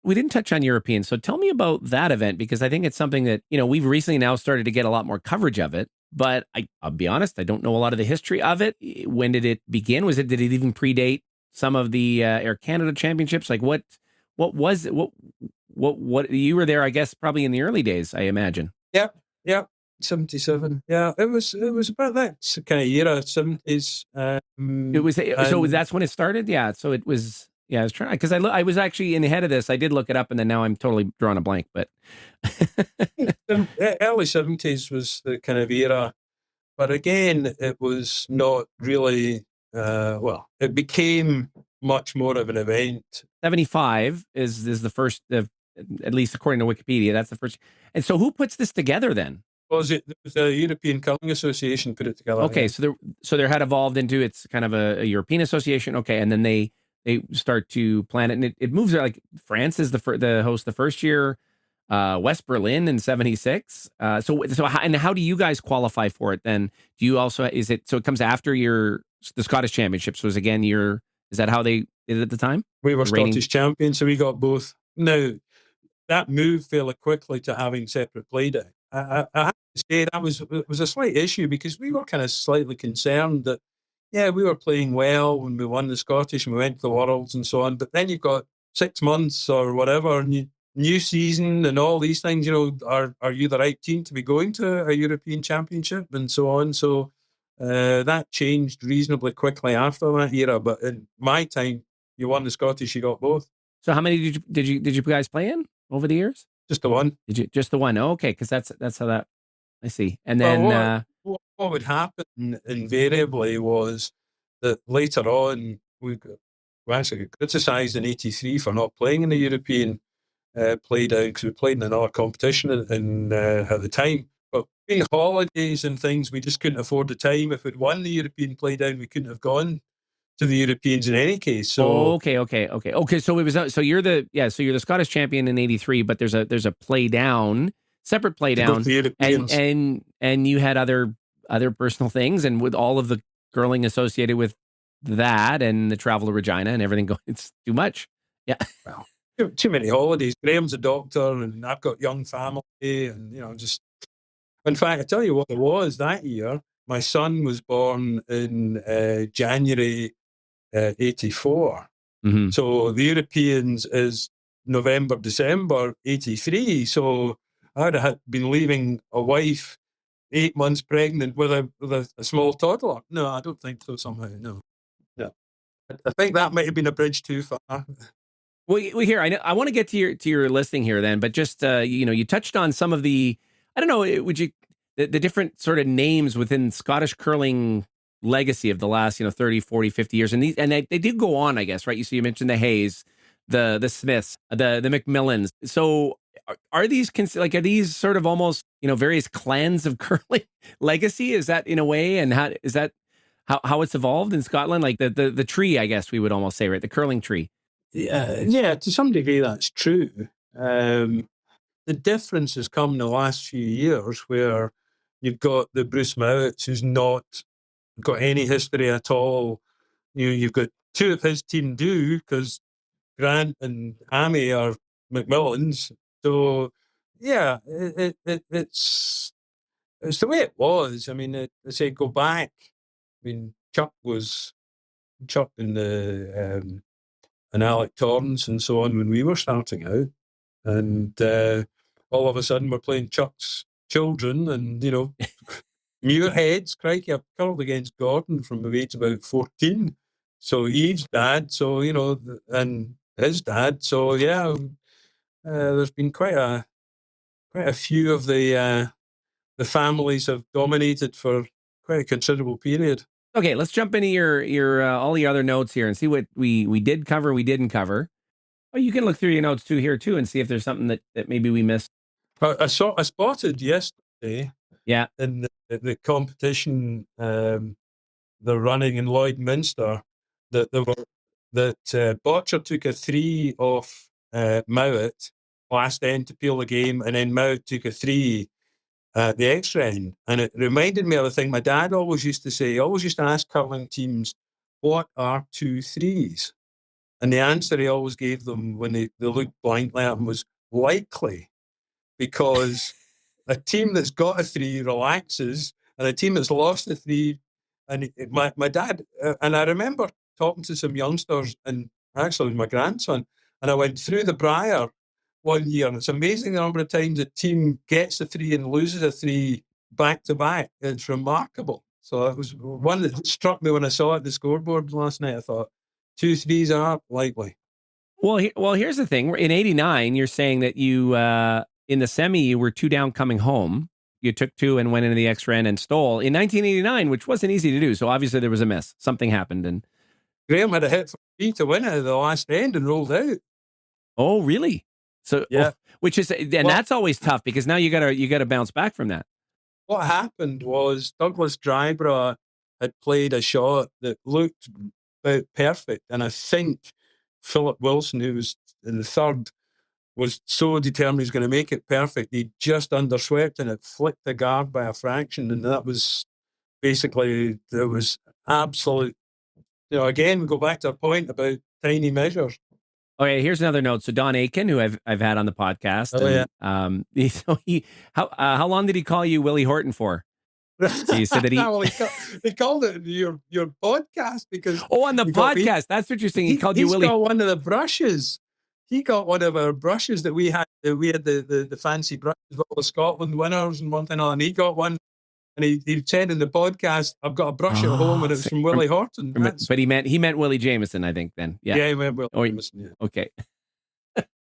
We didn't touch on European, so tell me about that event, because I think it's something that we've recently now started to get a lot more coverage of it. But I'll be honest, I don't know a lot of the history of it. When did it begin? Did it even predate some of the Air Canada championships? Like what was it? What you were there? I guess probably in the early days, I imagine. Yeah. 77. Yeah, it was about that kind of era, 70s. It was so that's when it started. Yeah, so it was. Yeah, I was trying because I was actually in the head of this. I did look it up, and then now I'm totally drawing a blank. But early 70s was the kind of era, but again, it was not really. Well, it became much more of an event. 75 is the first, at least according to Wikipedia. That's the first. And so, who puts this together then? Was it the European Curling Association put it together? Okay, yeah. So there had evolved into it's kind of a European association. Okay, and then they start to plan it, and it moves there. Like France is the host the first year, West Berlin in 76. So how do you guys qualify for it then? Do you also, is it, so it comes after the Scottish Championships was again is that how they did it at the time? We were Scottish champions, so we got both. Now, that moved fairly quickly to having separate play day. I have to say it was a slight issue because we were kind of slightly concerned that, yeah, we were playing well when we won the Scottish and we went to the Worlds and so on. But then you've got 6 months or whatever, and new season and all these things. Are you the right team to be going to a European Championship and so on? So that changed reasonably quickly after that era. But in my time, you won the Scottish, you got both. So how many did you guys play in over the years? Just the one. Did you just the one? Oh, okay, because that's how that. I see. And then what would happen invariably was that later on we actually criticised in '83 for not playing in the European play down because we played in another competition at the time. But between holidays and things, we just couldn't afford the time. If we'd won the European play down, we couldn't have gone to the Europeans in any case. So okay. So it was you're the Scottish champion in '83, but there's a play down, separate play down, and you had other personal things, and with all of the curling associated with that and the travel to Regina and everything going, it's too much. Yeah. Well, too many holidays. Graham's a doctor, and I've got young family, and just. In fact, I tell you what it was that year. My son was born in January 84. Mm-hmm. So the Europeans is November, December 83. So I'd have been leaving a wife 8 months pregnant with a small toddler. No, I don't think so somehow, no. I think that might have been a bridge too far. Well, here I want to get to your listing here then, but just you touched on some of the, I don't know, would you, the different sort of names within Scottish curling legacy of the last 30, 40, 50 years, and they did go on, I guess, right? You mentioned the Hayes, the Smiths, the Macmillans. So are these are these sort of almost various clans of curling legacy? Is that in a way, and how is that how it's evolved in Scotland? Like the tree, I guess we would almost say, right? The curling tree. Yeah, to some degree that's true. The difference has come in the last few years where you've got the Bruce Mowats, who's not got any history at all. You've got two of his team do, because Grant and Amy are Macmillans. So, yeah, it's the way it was. I mean, I say go back. I mean, Chuck and and Alec Torrance and so on when we were starting out. And all of a sudden we're playing Chuck's children and, Muirheads. Crikey, I've curled against Gordon from the age about 14. So Eve's dad, so, and his dad. So, yeah, there's been quite a few of the families have dominated for quite a considerable period. Okay, let's jump into your all the other notes here and see what we did cover, we didn't cover. Oh, you can look through your notes here too and see if there's something that maybe we missed. I spotted yesterday. Yeah. In the competition, they're running in Lloydminster, that Botcher took a 3 off Mowat last end to peel the game, and then Mowat took a 3 at the extra end. And it reminded me of a thing my dad always used to say. He always used to ask curling teams, what are 2 3s? And the answer he always gave them when they looked blankly at him was likely, because a team that's got a 3 relaxes, and a team that's lost a 3. And my dad, and I remember talking to some youngsters, and actually my grandson, and I went through the Briar one year, and it's amazing the number of times a team gets a 3 and loses a 3 back to back. It's remarkable. So it was one that struck me when I saw it at the scoreboard last night. I thought 2 3s are likely. Well, here's the thing. In '89, you're saying that you in the semi you were 2 down coming home. You took 2 and went into the extra end and stole. In 1989, which wasn't easy to do, so obviously there was a miss. Something happened, and Graham had a hit for 3 to win it at the last end and rolled out. Oh, really? So yeah, which is, and that's always tough because now you gotta bounce back from that. What happened was Douglas Drybra had played a shot that looked about perfect, and I think Philip Wilson, who was in the third, was so determined he's going to make it perfect. He just underswept and it flicked the guard by a fraction, and that was basically, there was absolute. Again, we go back to our point about tiny measures. Okay, here's another note. So Don Aiken, who I've had on the podcast, how long did he call you Willie Horton for? So you said that he called it your podcast because on the podcast. That's what you're saying. He called you Willie. He got one of the brushes. He got one of our brushes that we had. We had the fancy brushes, all the Scotland winners and one thing, and he got one. And he said in the podcast, "I've got a brush at home, and it's from Willie Horton." But he meant Willie Jameson, I think. Then, yeah, he meant Willie Jameson. Yeah. Okay,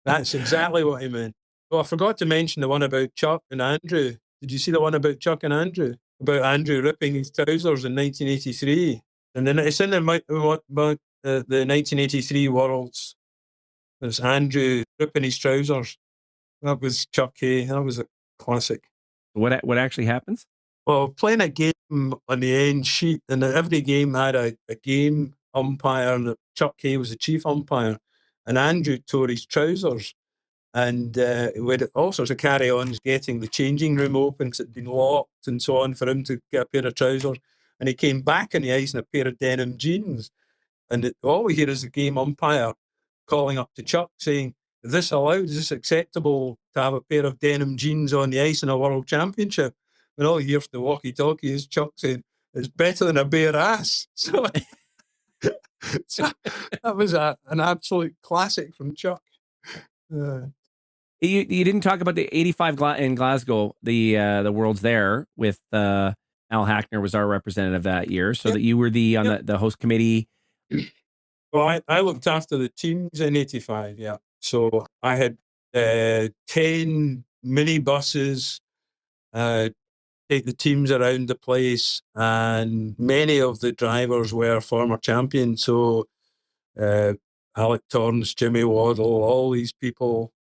that's exactly what he meant. Oh, I forgot to mention the one about Chuck and Andrew. Did you see the one about Chuck and Andrew? About Andrew ripping his trousers in 1983, and then it's in the 1983 Worlds. There's Andrew ripping his trousers. That was Chuck Hay. That was a classic. What actually happens? Well, playing a game on the end sheet, and every game had a game umpire, and Chuck Hay was the chief umpire, and Andrew tore his trousers, and we had all sorts of carry-ons getting the changing room open because it had been locked and so on for him to get a pair of trousers, and he came back on the ice in a pair of denim jeans, and all we hear is the game umpire calling up to Chuck saying, "Is this allowed? Is this acceptable to have a pair of denim jeans on the ice in a world championship?" And all you hear from the walkie-talkie is Chuck saying, "It's better than a bare ass." So that was an absolute classic from Chuck. You didn't talk about the 85 in Glasgow, the Worlds there with Al Hackner was our representative that year, so that you were on the host committee. Well, I looked after the teams in 85, yeah. So I had 10 minibuses, take the teams around the place, and many of the drivers were former champions. So Alec Torrance, Jimmy Waddle, all these people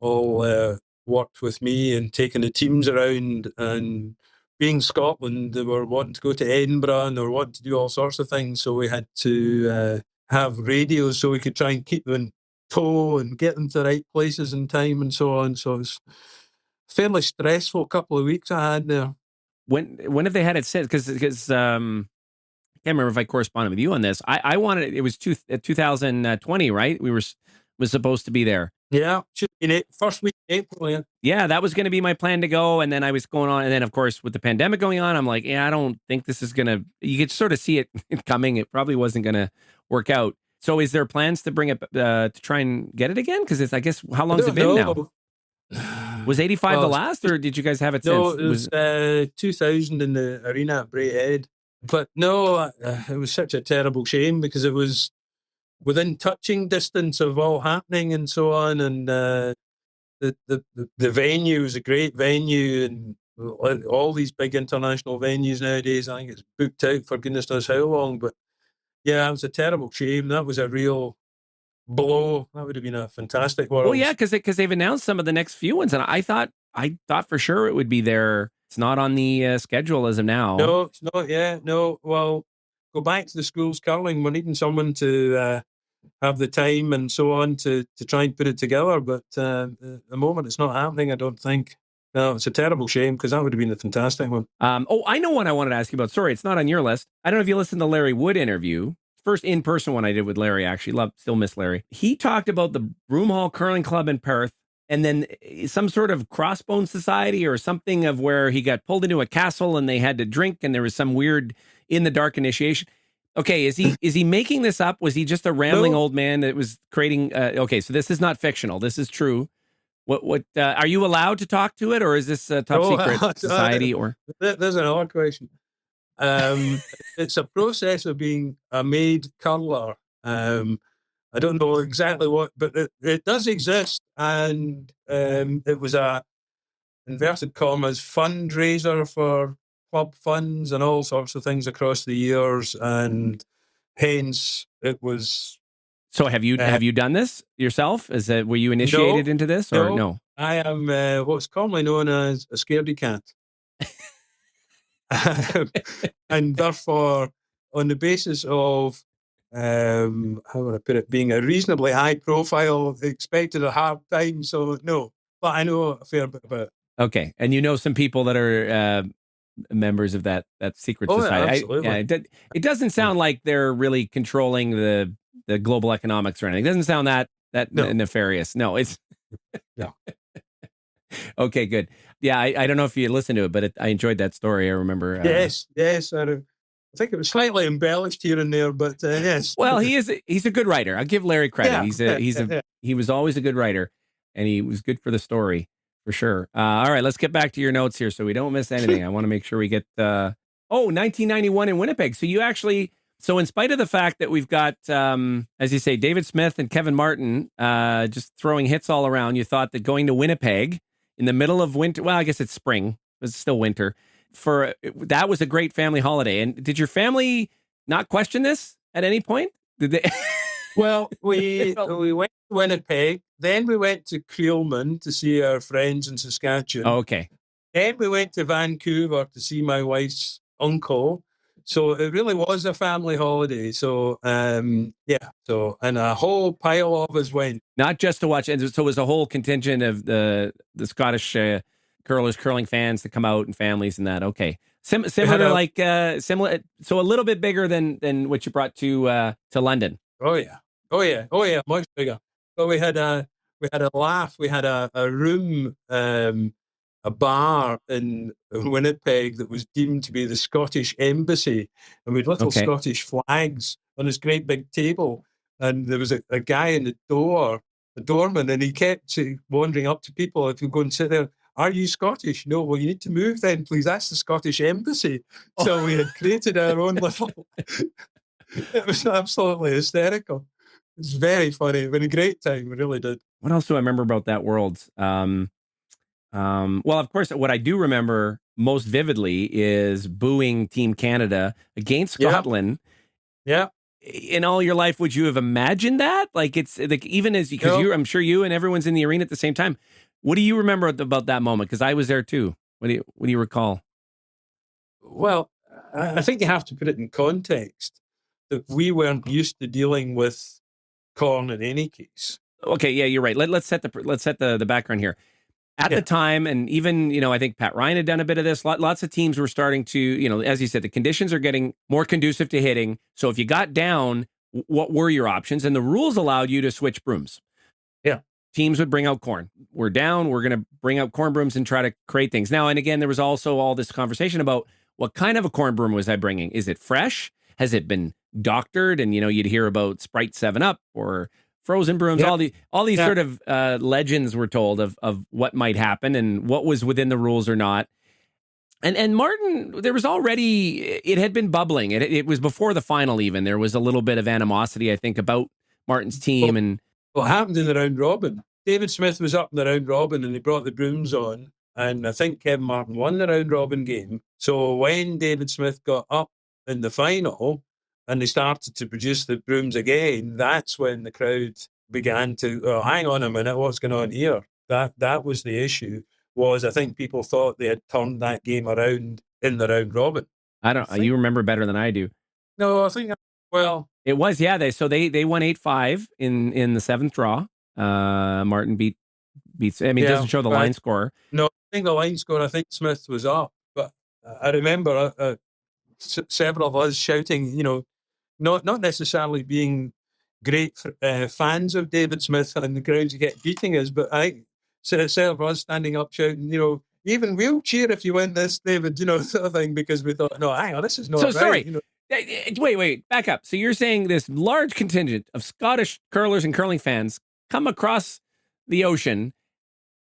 all worked with me and taking the teams around. And being Scotland, they were wanting to go to Edinburgh and they were wanting to do all sorts of things. So we had to have radios so we could try and keep them in tow and get them to the right places in time and so on. So it was a fairly stressful couple of weeks I had there. When have they had it since? Because I can't remember if I corresponded with you on this. I wanted it was 2020, right? Was supposed to be there. Yeah, should be in first week in April. Yeah. Yeah, that was going to be my plan to go, and then I was going on, and then of course with the pandemic going on, I'm like, yeah, I don't think this is gonna. You could sort of see it coming. It probably wasn't gonna work out. So, is there plans to bring it to try and get it again? Because it's, I guess, how long has it been now? Was 85 the last, or did you guys have it since? No, it was 2000 in the arena at Braehead. But no, it was such a terrible shame because it was within touching distance of all happening and so on. And the venue was a great venue, and all these big international venues nowadays, I think it's booked out for goodness knows how long. But yeah, it was a terrible shame. That was a real blow. That would have been a fantastic Worlds. Well, yeah, because they've announced some of the next few ones, and I thought for sure it would be there. It's not on the schedule as of now. No, it's not yet. No, well, go back to the schools curling. We're needing someone to have the time and so on to try and put it together. But at the moment, it's not happening, I don't think. No, it's a terrible shame because that would have been a fantastic one. I know one I wanted to ask you about. Sorry, it's not on your list. I don't know if you listened to Larry Wood interview. First in-person one I did with Larry, actually. Still miss Larry. He talked about the Broomhall Curling Club in Perth, and then some sort of crossbone society or something of where he got pulled into a castle and they had to drink, and there was some weird in-the-dark initiation. Okay, is he making this up? Was he just a rambling old man that was creating... okay, so this is not fictional. This is true. What are you allowed to talk to it, or is this a top secret society? Or there's an odd question. It's a process of being a maid curler. I don't know exactly what, but it does exist, and it was a inverted commas fundraiser for club funds and all sorts of things across the years, and hence it was. So have you done this yourself? Were you initiated into this, or no? I am what's commonly known as a scaredy cat. And therefore, on the basis of how would I put it, being a reasonably high profile, expected a hard time. So no, but I know a fair bit about it. Okay, and you know some people that are members of that secret society. Yeah, absolutely. It doesn't sound like they're really controlling the global economics or anything. It doesn't sound that nefarious. No, it's no. Okay, good. Yeah, I don't know if you listened to it, but I enjoyed that story. I remember. Yes. I think it was slightly embellished here and there, but yes. Well, he's a good writer. I'll give Larry credit. Yeah. He was always a good writer, and he was good for the story for sure. All right, let's get back to your notes here so we don't miss anything. I want to make sure we get 1991 in Winnipeg. So you actually. So in spite of the fact that we've got, as you say, David Smith and Kevin Martin just throwing hits all around, you thought that going to Winnipeg in the middle of winter, well, I guess it's spring, but it's still winter, that was a great family holiday. And did your family not question this at any point? Did they? Well, we went to Winnipeg, then we went to Creelman to see our friends in Saskatchewan. Oh, okay. Then we went to Vancouver to see my wife's uncle. So it really was a family holiday. So, and a whole pile of us went. Not just to watch, and so it was a whole contingent of the Scottish curling fans to come out and families and that. Okay. Similar, so a little bit bigger than what you brought to London. Oh yeah, much bigger. But we had a laugh. We had a room, a bar in Winnipeg that was deemed to be the Scottish Embassy, and we had little Scottish flags on this great big table. And there was a guy in the doorman, and he kept wandering up to people. If you go and sit there, are you Scottish? No, well, you need to move then, please. That's the Scottish Embassy. So we had created our own little It was absolutely hysterical. It's very funny. It was a great time. We really did. What else do I remember about that World? Well, of course, what I do remember most vividly is booing Team Canada against Yeah. Scotland. Yeah. In all your life, would you have imagined that? Like, it's like, even as, because No. I'm sure you and everyone's in the arena at the same time. What do you remember about that moment? Because I was there too. What do you recall? Well, I think you have to put it in context that we weren't used to dealing with corn in any case. Okay, yeah, you're right. Let's set the background here. At the time, and even, I think Pat Ryan had done a bit of this. Lots of teams were starting to, as you said, the conditions are getting more conducive to hitting. So if you got down, what were your options? And the rules allowed you to switch brooms. Yeah. Teams would bring out corn. We're down. We're going to bring out corn brooms and try to create things. Now, and again, there was also all this conversation about what kind of a corn broom was I bringing? Is it fresh? Has it been doctored? And, you'd hear about Sprite 7-Up or frozen brooms. Yep. All these sort of legends were told of what might happen and what was within the rules or not. And Martin, there was already, it had been bubbling. It was before the final even. There was a little bit of animosity, I think, about Martin's team. And what happened in the round robin? David Smith was up in the round robin and he brought the brooms on. And I think Kevin Martin won the round robin game. So when David Smith got up in the final and they started to produce the brooms again, that's when the crowd began to, hang on a minute, what's going on here? That was the issue. I think people thought they had turned that game around in the round robin. You remember better than I do. No, I think, well, it was, yeah. They won 8-5 in the seventh draw. Martin beats. It doesn't show the line score. No, I think the line score. I think Smith was up, but I remember several of us shouting. Not necessarily being great fans of David Smith and the grounds you get beating us, but I several of us standing up shouting. Even we'll cheer if you win this, David. Sort of thing, because we thought, no, hang on, this is not so right. Sorry. Wait, back up. So you're saying this large contingent of Scottish curlers and curling fans come across the ocean,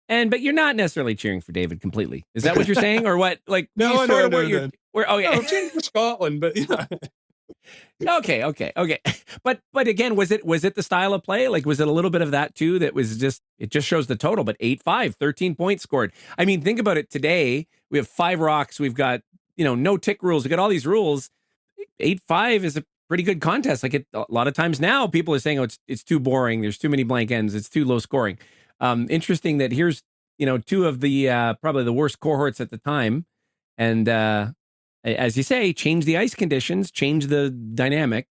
but you're not necessarily cheering for David completely. Is that what you're saying, or what? Like, no, cheering for Scotland, but Okay. But again, was it the style of play? Like, was it a little bit of that too? That was it just shows the total, but 8-5, 13 points scored. I mean, think about it. Today we have 5 rocks. We've got no tick rules. We got all these rules. 8-5 is a pretty good contest. Like, a lot of times now people are saying, oh, it's too boring. There's too many blank ends. It's too low scoring. Interesting that here's, 2 of the, probably the worst cohorts at the time. And, as you say, change the ice conditions, change the dynamic.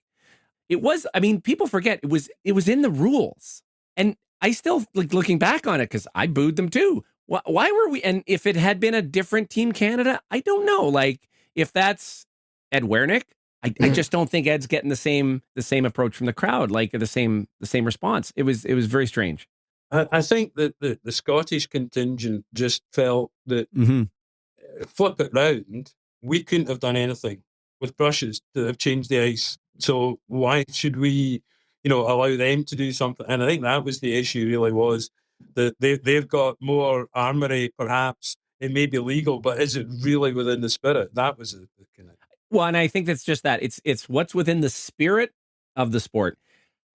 It was, people forget it was in the rules. And I still, like, looking back on it, because I booed them too. Why were we, and if it had been a different Team Canada, I don't know. Like, if that's Ed Wernick, I just don't think Ed's getting the same approach from the crowd, like the same response. It was very strange. I think that the Scottish contingent just felt that flip it round, we couldn't have done anything with brushes to have changed the ice. So why should we, allow them to do something? And I think that was the issue. Really, was that they've got more armory, perhaps. It may be legal, but is it really within the spirit? That was the kind of. Well, and I think that's just that. It's what's within the spirit of the sport.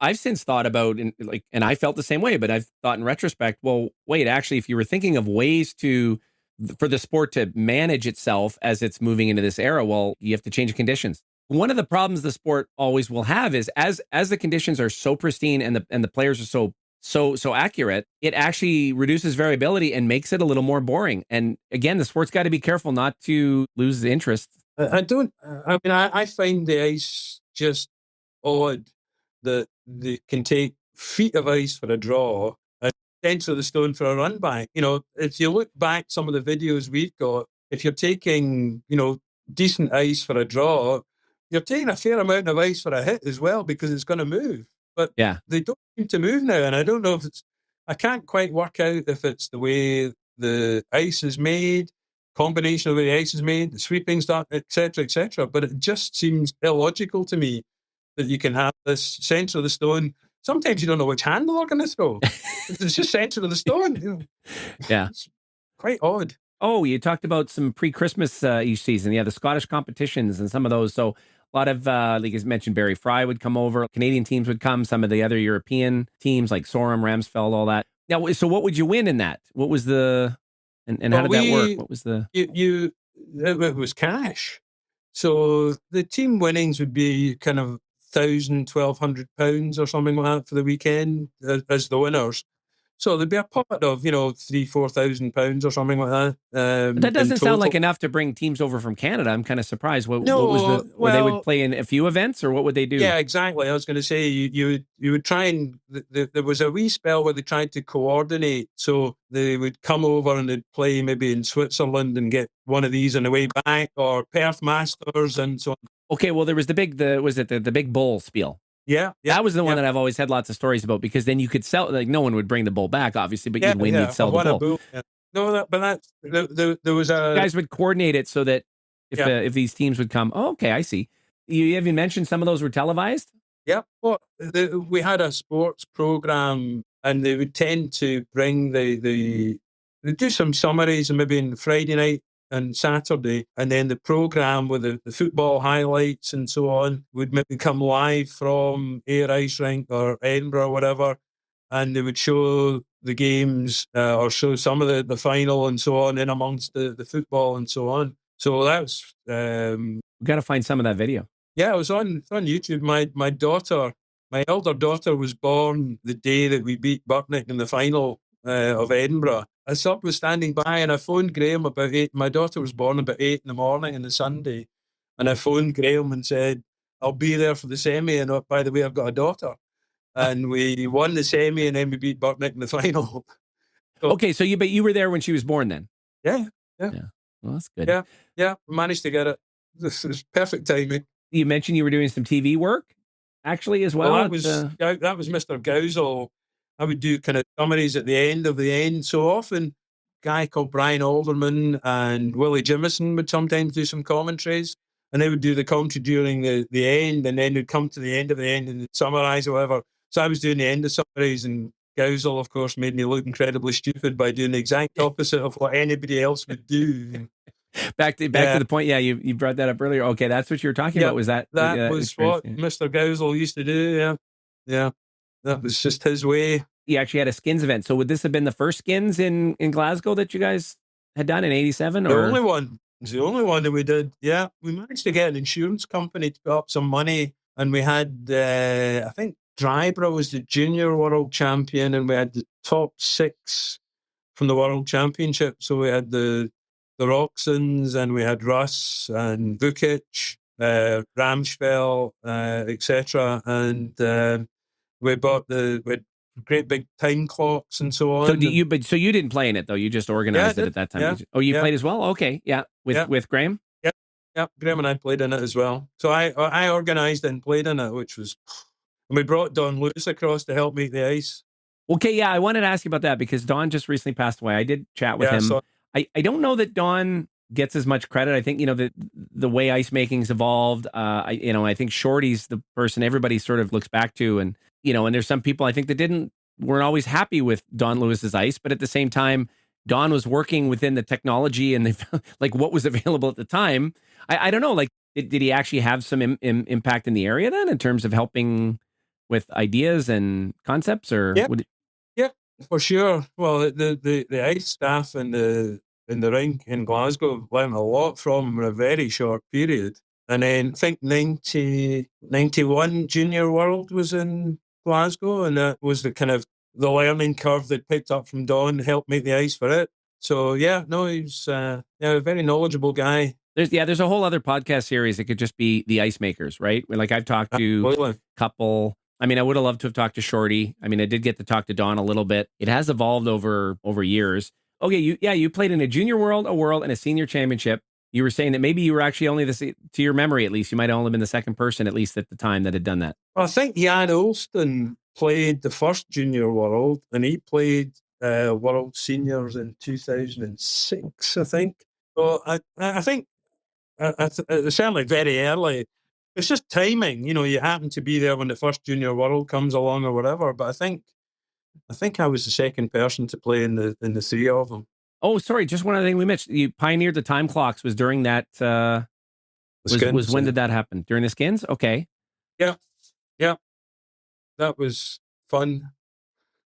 I've since thought about, and I felt the same way, but I've thought in retrospect, well, wait, actually, if you were thinking of ways for the sport to manage itself as it's moving into this era, well, you have to change the conditions. One of the problems the sport always will have is as the conditions are so pristine and the players are so accurate, it actually reduces variability and makes it a little more boring. And again, the sport's got to be careful not to lose the interest. I find the ice just odd that they can take feet of ice for a draw and center the stone for a run back. If you look back some of the videos we've got, if you're taking, decent ice for a draw, you're taking a fair amount of ice for a hit as well, because it's going to move. But they don't seem to move now. And I don't know if I can't quite work out if it's the way the ice is made, combination of the way the ice is made, the sweeping stuff, etc. But it just seems illogical to me that you can have this center of the stone. Sometimes you don't know which handle they're going to throw. It's just center of the stone. Yeah. It's quite odd. Oh, you talked about some pre-Christmas each season. Yeah, the Scottish competitions and some of those. So lot of, like as mentioned, Barry Fry would come over. Canadian teams would come. Some of the other European teams like Sorum, Ramsfeld, all that. Now, so what would you win in that? What was and how Well, did that work? What was the? it was cash. So the team winnings would be kind of £1,200 or something like that for the weekend as the winners. So there'd be a pot of, £3,000-4,000 or something like that. That In doesn't sound total. like enough to bring teams over from Canada. I'm kind of surprised. What was No, or they would well, play in a few events, or what would they do? yeah, exactly. I was going to say you would try and there was a wee spell where they tried to coordinate. So they would come over and they'd play maybe in Switzerland and get one of these on the way back, or Perth Masters and so on. Okay, well, there was the big bull spiel. Yeah, That was the one that I've always had lots of stories about, because then you could sell, like, no one would bring the bull back, obviously, but you'd win, you'd sell the bull. Yeah. No, but that's there was a You guys would coordinate it so that if these teams would come. Oh, okay, I see. You even mentioned some of those were televised. Yeah, well, we had a sports program, and they would tend to bring they do some summaries, and maybe on Friday night and Saturday, and then the program with the football highlights and so on would maybe come live from Ayr Ice Rink or Edinburgh or whatever, and they would show the games or show some of the final and so on in amongst the football and so on. So that was we got to find some of that video. Yeah, it was on YouTube. My elder daughter was born the day that we beat Burtnick in the final of Edinburgh. A sub was standing by, and I phoned Graham about 8. My daughter was born about 8 in the morning on the Sunday, and I phoned Graham and said, "I'll be there for the semi, and by the way, I've got a daughter." And we won the semi, and then we beat Burtnick in the final. Okay, so you were there when she was born then? Yeah. Well, that's good. Yeah. We managed to get it. This is perfect timing. You mentioned you were doing some TV work, actually, as well. Well, that was Mr. Gowsell. I would do kind of summaries at the end of the end. So often, a guy called Brian Alderman and Willie Jimison would sometimes do some commentaries, and they would do the commentary during the end, and then they'd come to the end of the end and summarise or whatever. So I was doing the end of summaries, and Gowsell, of course, made me look incredibly stupid by doing the exact opposite of what anybody else would do. Back to the point. Yeah, you brought that up earlier. Okay, that's what you were talking about. Was that was what Mr. Gowsell used to do? Yeah. That was just his way. He actually had a skins event. So would this have been the first skins in Glasgow that you guys had done in '87? The only one. It was the only one that we did. Yeah, we managed to get an insurance company to put up some money, and we had I think Drybra was the junior world champion, and we had the top 6 from the world championship. So we had the Roxons, and we had Russ and Vukic, Ramsfeld, etc. And we bought with great big time clocks and so on. So you didn't play in it though. You just organized it at that time. Yeah, oh, you played as well. Okay, yeah, with Graham. Yeah, Graham and I played in it as well. So I organised and played in it, which was. And we brought Don Lewis across to help make the ice. Okay, yeah, I wanted to ask you about that because Don just recently passed away. I did chat with him. So, I don't know that Don gets as much credit. I think, the way ice making's evolved, I think Shorty's the person everybody sort of looks back to. And, and there's some people I think that weren't always happy with Don Lewis's ice, but at the same time, Don was working within the technology and like what was available at the time. I don't know, like, did he actually have some impact in the area then in terms of helping with ideas and concepts, or yeah, for sure. Well, the ice staff and the rink in Glasgow learned a lot from him in a very short period. And then I think 91 Junior World was in Glasgow, and that was the kind of the learning curve they picked up from Don, helped make the ice for it. So he's a very knowledgeable guy. There's a whole other podcast series that could just be the ice makers, right? Like I've talked to a couple. I mean, I would have loved to have talked to Shorty. I mean, I did get to talk to Don a little bit. It has evolved over years. Okay, you played in a junior world, a world, and a senior championship. You were saying that maybe you were actually only to your memory at least, you might have only been the second person at least at the time that had done that. Well, I think Jan Olston played the first junior world, and he played world seniors in 2006, I think. So I think certainly very early. It's just timing, you happen to be there when the first junior world comes along or whatever. But I think I was the second person to play in the 3 of them. Oh, sorry, just one other thing we missed. You pioneered the time clocks. Was during that. The Was when did that happen? During the Skins? Okay. Yeah. That was fun.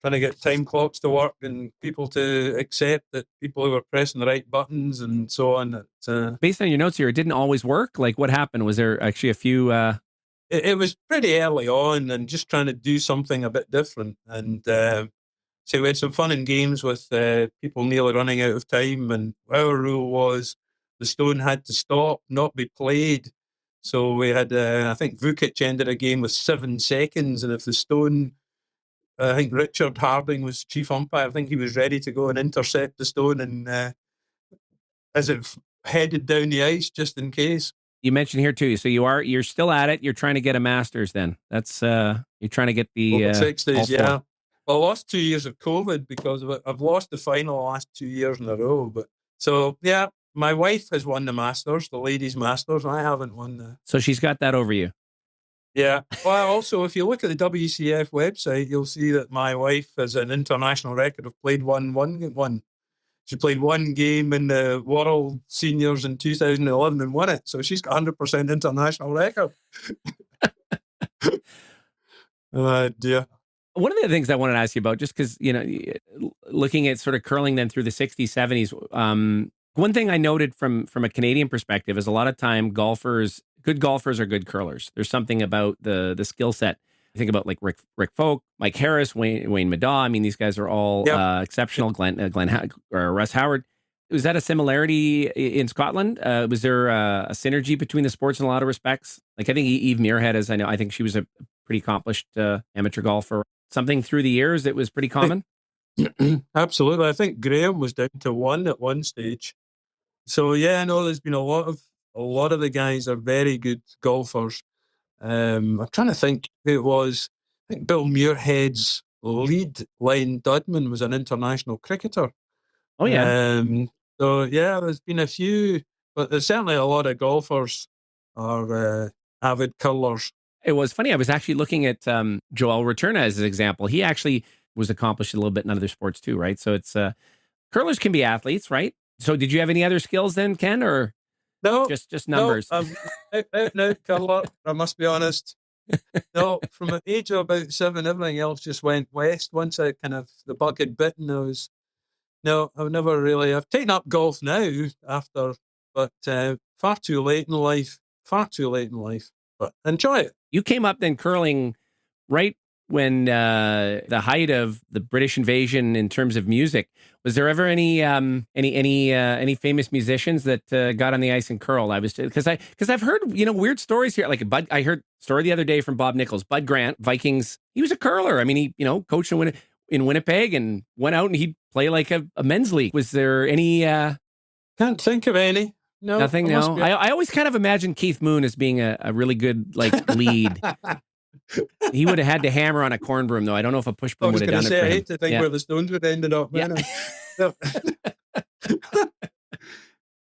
Trying to get time clocks to work and people to accept that people who were pressing the right buttons and so on. Based on your notes here, it didn't always work. Like, what happened? Was there actually a few? It was pretty early on, and just trying to do something a bit different. And so we had some fun and games with people nearly running out of time. And our rule was the stone had to stop, not be played. So we had, I think Vukic ended a game with 7 seconds, and if the stone, I think Richard Harding was chief umpire. I think he was ready to go and intercept the stone, and as it headed down the ice, just in case. You mentioned here too. So you're still at it. You're trying to get a master's. Then that's you're trying to get the over 60s. Yeah. Well, I lost 2 years of COVID because of it. I've lost the final the last 2 years in a row. But so yeah, my wife has won the Masters, the ladies' Masters. I haven't won the. So she's got that over you. Yeah. Well, also, if you look at the WCF website, you'll see that my wife has an international record of played one. She played one game in the World Seniors in 2011 and won it. So she's got 100% international record. Dear. One of the things I wanted to ask you about, just because, looking at sort of curling then through the 60s, 70s, one thing I noted from a Canadian perspective is a lot of time good golfers are good curlers. There's something about the skill set. I think about like Rick Folk, Mike Harris, Wayne Madaw. I mean, these guys are all exceptional. Russ Howard. Was that a similarity in Scotland? Was there a synergy between the sports in a lot of respects? Like I think Eve Muirhead, I think she was a pretty accomplished amateur golfer. Something through the years that was pretty common. Absolutely. I think Graham was down to 1 at one stage. So yeah, I know there's been a lot of the guys are very good golfers. I'm trying to think who it was. I think Bill Muirhead's lead, Len Dudman, was an international cricketer. Oh yeah. So yeah, there's been a few, but there's certainly a lot of golfers are avid curlers. It was funny. I was actually looking at Joel Returna as an example. He actually was accomplished a little bit in other sports too, right? So it's curlers can be athletes, right? So did you have any other skills then, Ken, or no? Just numbers. No, I'm out curler. I must be honest. No, from the age of about 7, everything else just went west. Once the bug had bitten, I've never really. I've taken up golf now but far too late in life. But enjoy it. You came up then curling right when the height of the British invasion in terms of music. Was there ever any famous musicians that got on the ice and curled? Because I've heard weird stories here. Like I heard a story the other day from Bob Nichols, Bud Grant, Vikings. He was a curler. I mean, he coached in Winnipeg and went out and he'd play like a men's league. Was there any? Can't think of any. No, nothing. No, I always kind of imagined Keith Moon as being a really good lead. He would have had to hammer on a corn broom, though. I don't know if a push broom would have done it for him. I hate to think where the Stones would have ended up. Yeah.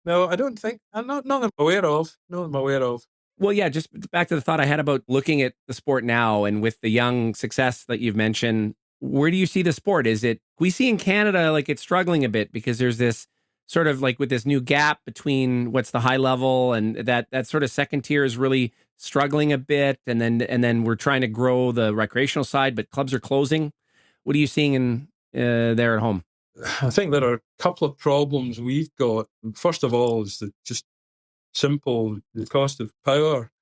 No, I don't think. I'm not I'm aware of. No, I'm aware of. Well, yeah, just back to the thought I had about looking at the sport now and with the young success that you've mentioned, where do you see the sport? We see in Canada, like it's struggling a bit because there's this sort of like with this new gap between what's the high level and that sort of second tier is really struggling a bit. And then we're trying to grow the recreational side, but clubs are closing. What are you seeing in there at home? I think there are a couple of problems we've got. First of all, is just simple, the cost of power,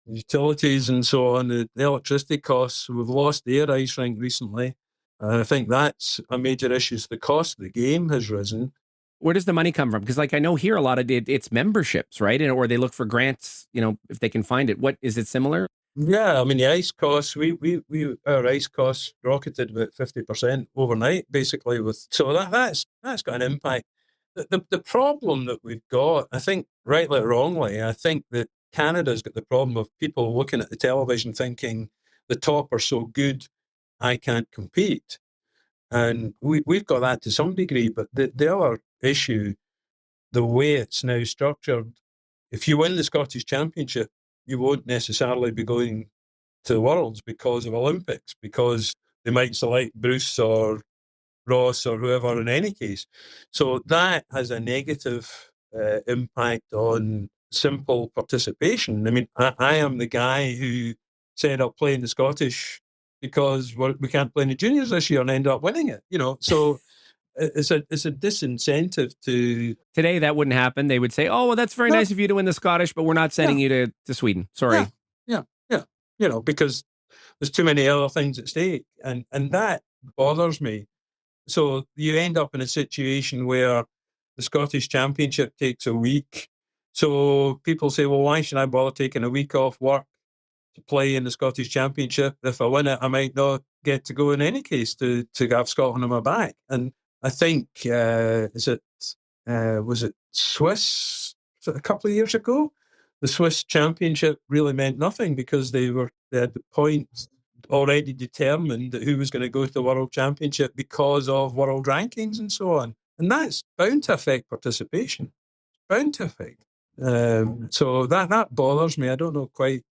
utilities and so on, the electricity costs. We've lost the air ice rink recently. I think that's a major issue. The cost of the game has risen. Where does the money come from? Because like I know here a lot of it's memberships, right? Or they look for grants, if they can find it. What is it similar? Yeah, I mean the ice costs. Our ice costs rocketed about 50% overnight, basically. So that's got an impact. The problem that we've got, I think, rightly or wrongly, I think that Canada's got the problem of people looking at the television thinking the top are so good, I can't compete. And we've got that to some degree, but the other issue, the way it's now structured, if you win the Scottish Championship, you won't necessarily be going to the Worlds because of Olympics, because they might select Bruce or Ross or whoever in any case. So that has a negative impact on simple participation. I mean, I am the guy who said I'll play in the Scottish because we can't play in the juniors this year and end up winning it. So it's a disincentive to. Today that wouldn't happen. They would say, "Oh, well, that's very No, nice of you to win the Scottish, but we're not sending you to Sweden. Sorry." yeah. Because there's too many other things at stake, and that bothers me. So you end up in a situation where the Scottish Championship takes a week. So people say, well, why should I bother taking a week off work to play in the Scottish Championship? If I win it, I might not get to go in any case to have Scotland on my back. And I think, was it Swiss a couple of years ago? The Swiss Championship really meant nothing because they had the points already determined that who was going to go to the World Championship because of world rankings and so on. And that's bound to affect participation. Bound to affect. So that bothers me. I don't know quite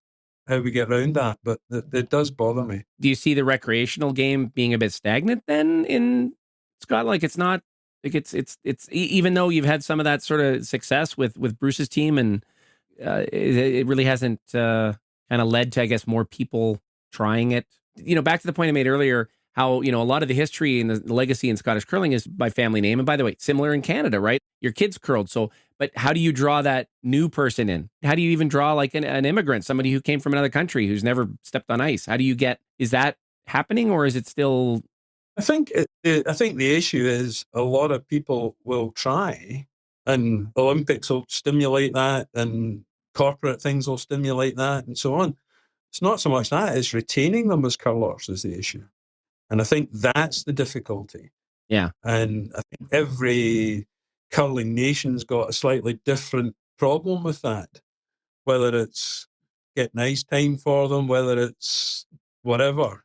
how we get around that, but it does bother me. Do you see the recreational game being a bit stagnant then in Scotland? Like it's not like it's even though you've had some of that sort of success with Bruce's team, and it really hasn't kind of led to, I guess, more people trying it. Back to the point I made earlier, how, a lot of the history and the legacy in Scottish curling is by family name. And by the way, similar in Canada, right? Your kids curled. So, but how do you draw that new person in? How do you even draw like an immigrant, somebody who came from another country who's never stepped on ice? How do you is that happening, or is it still? I think the issue is a lot of people will try, and Olympics will stimulate that, and corporate things will stimulate that, and so on. It's not so much that, it's retaining them as curlers is the issue. And I think that's the difficulty. Yeah. And I think every curling nation's got a slightly different problem with that, whether it's getting ice time for them, whether it's whatever.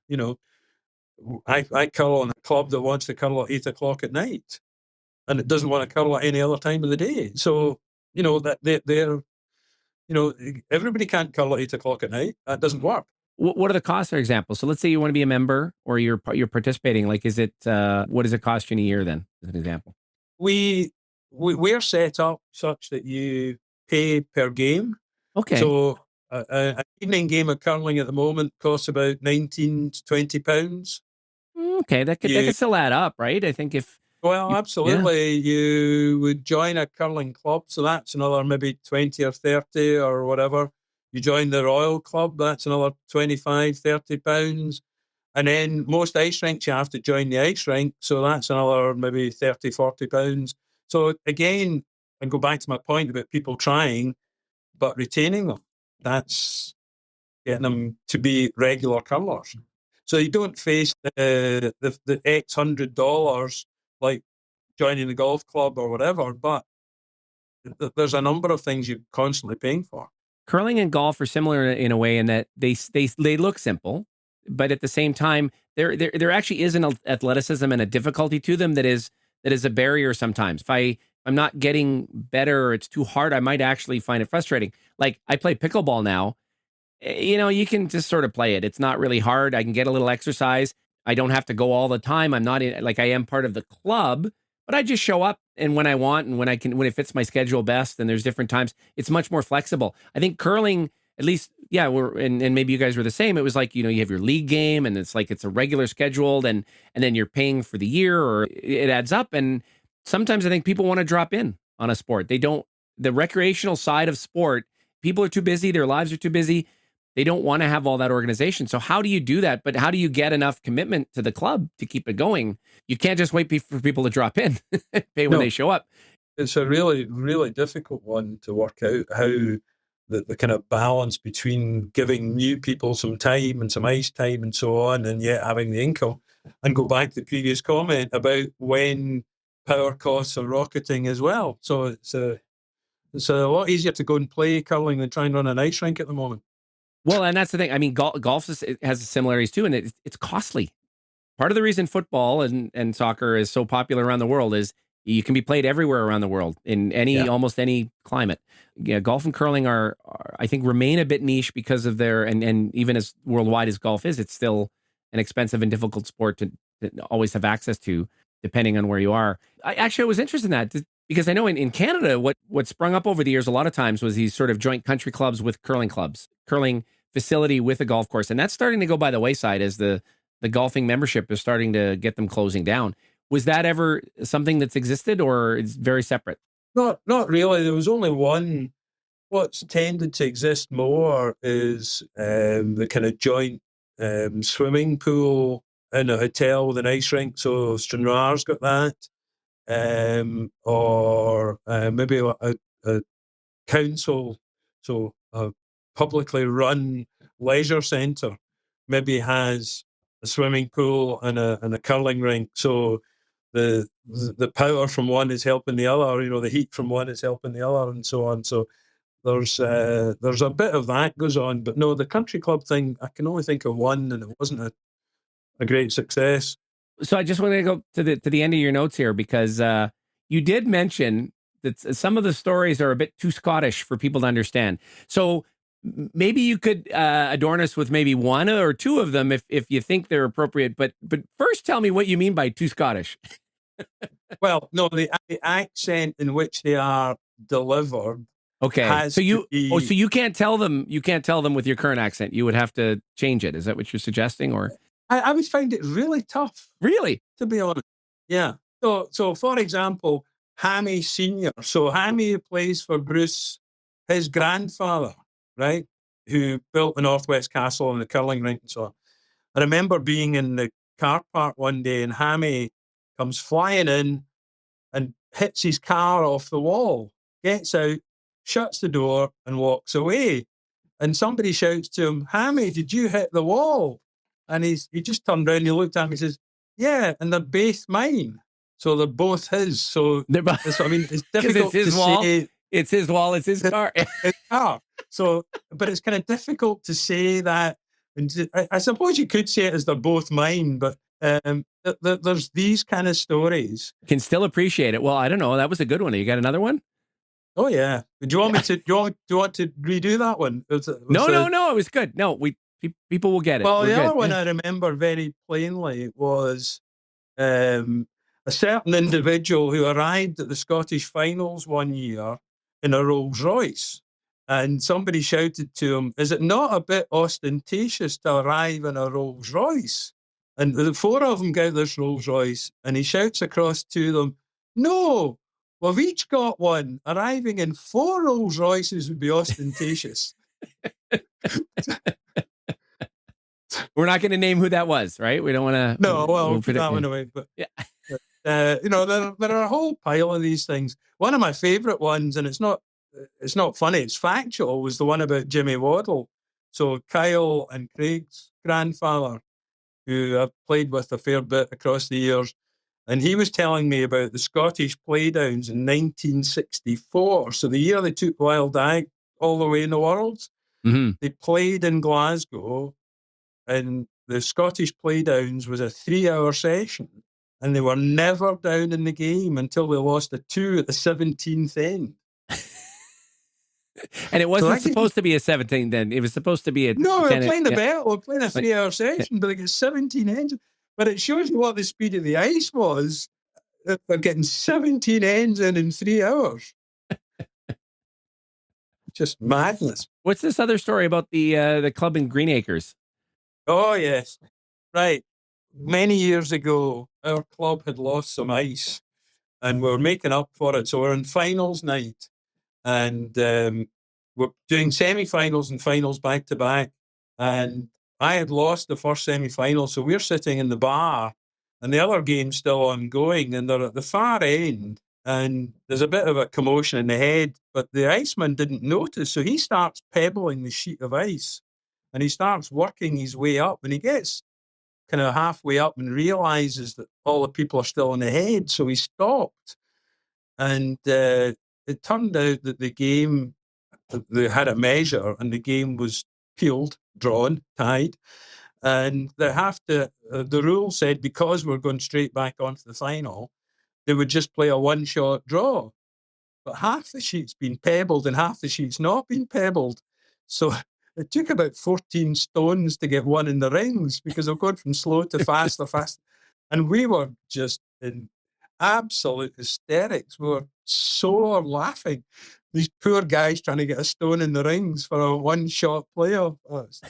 I curl on a club that wants to curl at 8 o'clock at night, and it doesn't want to curl at any other time of the day. So, that they're everybody can't curl at 8 o'clock at night. That doesn't work. What are the costs, for example? So let's say you want to be a member or you're participating. Like, is it what does it cost you in a year then, as an example? We're set up such that you pay per game. Okay. So an evening game of curling at the moment costs about £19 to £20. Okay, that could still add up, right? I think absolutely. Yeah. You would join a curling club, so that's another maybe 20 or 30 or whatever. You join the Royal Club, that's another £25, £30. And then most ice rinks, you have to join the ice rink, so that's another maybe £30, £40. So again, and go back to my point about people trying, but retaining them. That's getting them to be regular curlers. So you don't face the X $100 like joining the golf club or whatever, but there's a number of things you're constantly paying for. Curling and golf are similar in a way in that they look simple, but at the same time, there actually is an athleticism and a difficulty to them that is a barrier sometimes. If I'm not getting better or it's too hard, I might actually find it frustrating. Like I play pickleball now. You can just sort of play it. It's not really hard. I can get a little exercise. I don't have to go all the time. I'm not like I am part of the club, but I just show up and when I want and when it fits my schedule best. And there's different times. It's much more flexible. I think curling, at least, yeah, and maybe you guys were the same. It was like, you have your league game and it's like it's a regular scheduled and then you're paying for the year or it adds up. And sometimes I think people want to drop in on a sport. The recreational side of sport, people are too busy. Their lives are too busy. They don't want to have all that organization. So how do you do that? But how do you get enough commitment to the club to keep it going? You can't just wait for people to drop in, pay when they show up. It's a really, really difficult one to work out how the kind of balance between giving new people some time and some ice time and so on, and yet having the income. And go back to the previous comment about when power costs are rocketing as well. So it's a lot easier to go and play curling than try and run an ice rink at the moment. Well, and that's the thing. I mean, golf has similarities too, and it's costly. Part of the reason football and soccer is so popular around the world is you can be played everywhere around the world in almost any climate. Yeah, golf and curling are I think remain a bit niche because of their and even as worldwide as golf is, it's still an expensive and difficult sport to always have access to, depending on where you are. I was interested in that. Because I know in Canada, what sprung up over the years a lot of times was these sort of joint country clubs with clubs, curling facility with a golf course. And that's starting to go by the wayside as the golfing membership is starting to get them closing down. Was that ever something that's existed, or it's very separate? Not really. There was only one. What's tended to exist more is the kind of joint swimming pool in a hotel with an ice rink. So Stranraer's got that. Or maybe a council, so a publicly run leisure centre, maybe has a swimming pool and a curling rink. So the power from one is helping the other. You know, the heat from one is helping the other, and so on. So there's a bit of that goes on, but no, the country club thing, I can only think of one, and it wasn't a great success. So I just want to go to the end of your notes here, because you did mention that some of the stories are a bit too Scottish for people to understand. So maybe you could adorn us with maybe one or two of them if you think they're appropriate. But first, tell me what you mean by too Scottish. Well, no, the accent in which they are delivered. Okay, so you can't tell them. You can't tell them with your current accent. You would have to change it. Is that what you're suggesting, or? I would find it really tough. Really? To be honest. Yeah. So for example, Hammy Senior. So Hammy plays for Bruce, his grandfather, right, who built the Northwest Castle and the curling rink and so on. I remember being in the car park one day and Hammy comes flying in and hits his car off the wall, gets out, shuts the door and walks away. And somebody shouts to him, "Hammy, did you hit the wall?" And he just turned around and he looked at me and says, "Yeah, and they're both mine." So they're both his. So that's what I mean. It's difficult to say. It's his wall. It's his car. His car. So, but it's kind of difficult to say that. And I suppose you could say it as they're both mine, but there's these kind of stories. Can still appreciate it. Well, I don't know. That was a good one. You got another one? Oh yeah. Do you want me to? Do you want to redo that one? No. It was good. No, people will get it. Well, the other one I remember very plainly was a certain individual who arrived at the Scottish finals one year in a Rolls Royce, and somebody shouted to him, "Is it not a bit ostentatious to arrive in a Rolls Royce?" And the four of them get this Rolls Royce, and he shouts across to them, "No, we've each got one. Arriving in 4 Rolls Royces would be ostentatious." We're not going to name who that was, right? We don't want to. No, well, we'll put that one away. But yeah, there are a whole pile of these things. One of my favourite ones, and it's not funny, it's factual, was the one about Jimmy Waddle. So Kyle and Craig's grandfather, who I've played with a fair bit across the years, and he was telling me about the Scottish Playdowns in 1964. So the year they took Wild Ag all the way in the world, they played in Glasgow. And the Scottish Playdowns was a 3-hour session, and they were never down in the game until they lost a 2 at the 17th end. And it wasn't supposed to be a 17 then. It was supposed to be a... No, we were playing the belt. We were playing a 3-hour session, but they get 17 ends. But it shows you what the speed of the ice was. They're getting 17 ends in 3 hours. Just madness. What's this other story about the club in Greenacres? Oh, yes. Right. Many years ago, our club had lost some ice and we were making up for it. So we're in finals night and we're doing semi-finals and finals back to back. And I had lost the first semi-final. So we're sitting in the bar and the other game's still ongoing and they're at the far end and there's a bit of a commotion in the head, but the iceman didn't notice. So he starts pebbling the sheet of ice. And he starts working his way up and he gets kind of halfway up and realizes that all the people are still in the head. So he stopped. And it turned out that the game, they had a measure and the game was peeled, drawn, tied. And they have to, the rule said because we're going straight back onto the final, they would just play a one-shot draw. But half the sheet's been pebbled and half the sheet's not been pebbled. So it took about 14 stones to get one in the rings because they're going from slow to fast. And we were just in absolute hysterics. We were so laughing. These poor guys trying to get a stone in the rings for a one-shot playoff. Oh, it's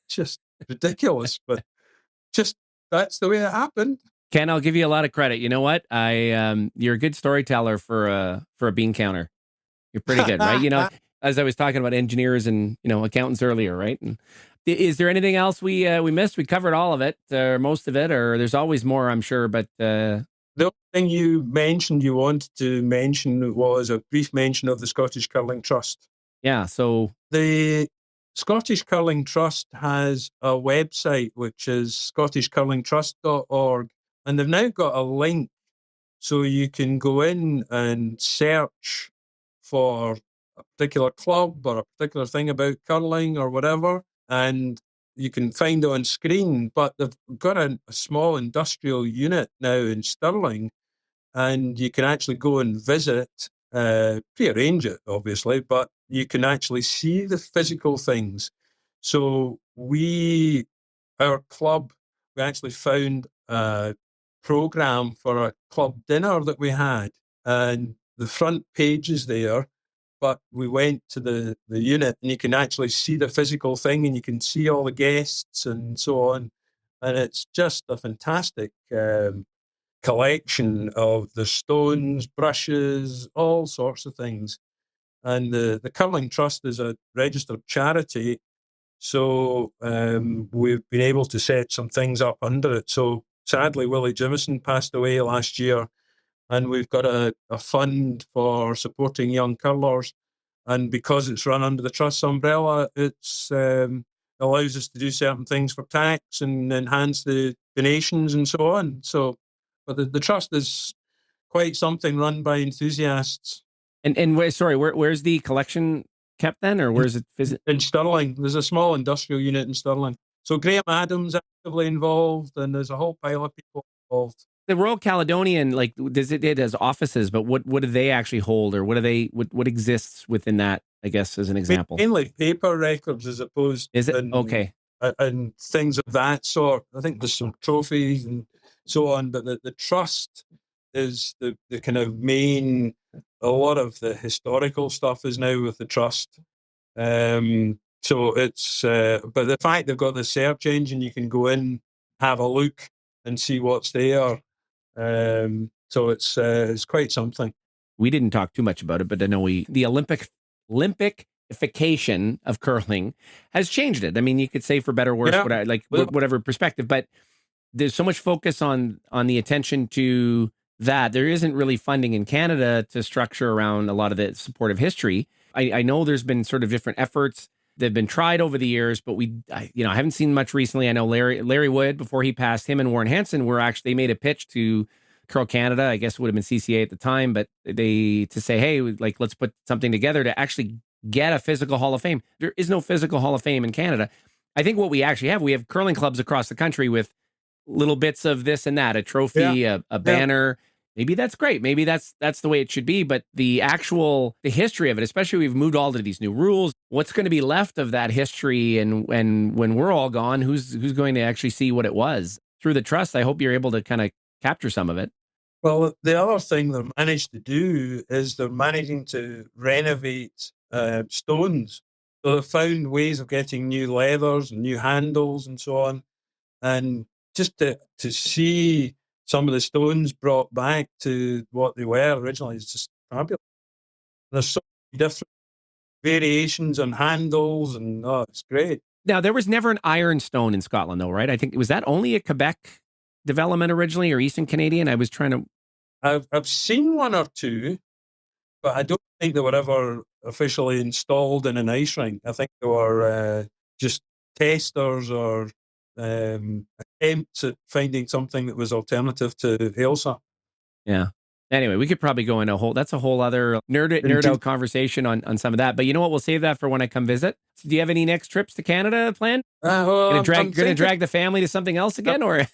just ridiculous, but just that's the way it happened. Ken, I'll give you a lot of credit. You know what? You're a good storyteller for a bean counter. You're pretty good, right? As I was talking about engineers and accountants earlier, right? And is there anything else we missed? We covered all of it, or most of it, or there's always more, I'm sure. But the only thing you mentioned you wanted to mention was a brief mention of the Scottish Curling Trust. Yeah, so the Scottish Curling Trust has a website, which is scottishcurlingtrust.org, and they've now got a link so you can go in and search for a particular club or a particular thing about curling or whatever, and you can find it on screen. But they've got a small industrial unit now in Stirling, and you can actually go and visit, prearrange it, obviously, but you can actually see the physical things. So our club, we actually found a program for a club dinner that we had, and the front page is there, but we went to the unit and you can actually see the physical thing and you can see all the guests and so on. And it's just a fantastic collection of the stones, brushes, all sorts of things. And the Curling Trust is a registered charity, so we've been able to set some things up under it. So sadly, Willie Jimison passed away last year, and we've got a fund for supporting young curlers. And because it's run under the Trust's umbrella, it's allows us to do certain things for tax and enhance the donations and so on. So, but the Trust is quite something, run by enthusiasts. And where's the collection kept then, or where's it in Stirling? There's a small industrial unit in Stirling. So Graham Adams actively involved, and there's a whole pile of people involved. The Royal Caledonian, it has offices, but what do they actually hold, or what exists within that? I guess as an example, mainly paper records, as opposed is it okay, and things of that sort. I think there's some trophies and so on, but the trust is the kind of main. A lot of the historical stuff is now with the trust. So it's, but the fact they've got the search engine, you can go in, have a look, and see what's there. So it's quite something. We didn't talk too much about it, but I know the Olympicification of curling has changed it. I mean, you could say for better or worse, whatever perspective, but there's so much focus on the attention to that. There isn't really funding in Canada to structure around a lot of the supportive history. I know there's been sort of different efforts that have been tried over the years, but I haven't seen much recently. I know Larry Wood, before he passed, him and Warren Hansen they made a pitch to Curl Canada. I guess it would have been CCA at the time, but to say, hey, let's put something together to actually get a physical Hall of Fame. There is no physical Hall of Fame in Canada. I think what we actually have, we have curling clubs across the country with little bits of this and that, a trophy, a banner. Maybe that's great. Maybe that's the way it should be. But the history of it, especially we've moved all to these new rules. What's going to be left of that history? And when we're all gone, who's going to actually see what it was? Through the trust, I hope you're able to kind of capture some of it. Well, the other thing they've managed to do is they're managing to renovate stones. So they've found ways of getting new leathers and new handles and so on. And just to see some of the stones brought back to what they were originally is just fabulous. There's so many different variations on handles, and it's great. Now, there was never an iron stone in Scotland, though, right? I think, was that only a Quebec development originally, or Eastern Canadian? I was trying to... I've seen one or two, but I don't think they were ever officially installed in an ice rink. I think they were just testers or attempts at finding something that was alternative to Ailsa. Yeah. Anyway, we could probably go in that's a whole other nerd out conversation on some of that. But you know what? We'll save that for when I come visit. So do you have any next trips to Canada planned? Gonna drag the family to something else again, or?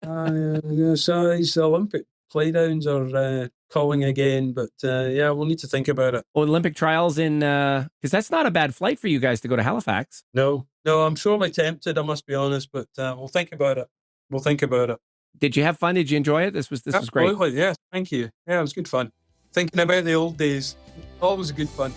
So these Olympic playdowns are calling again, but we'll need to think about it. Olympic trials because that's not a bad flight for you guys to go to Halifax. No, I'm sorely tempted, I must be honest, but we'll think about it. Did you have fun? Did you enjoy it? This was great. Absolutely, yes. Thank you. Yeah, it was good fun. Thinking about the old days, always good fun.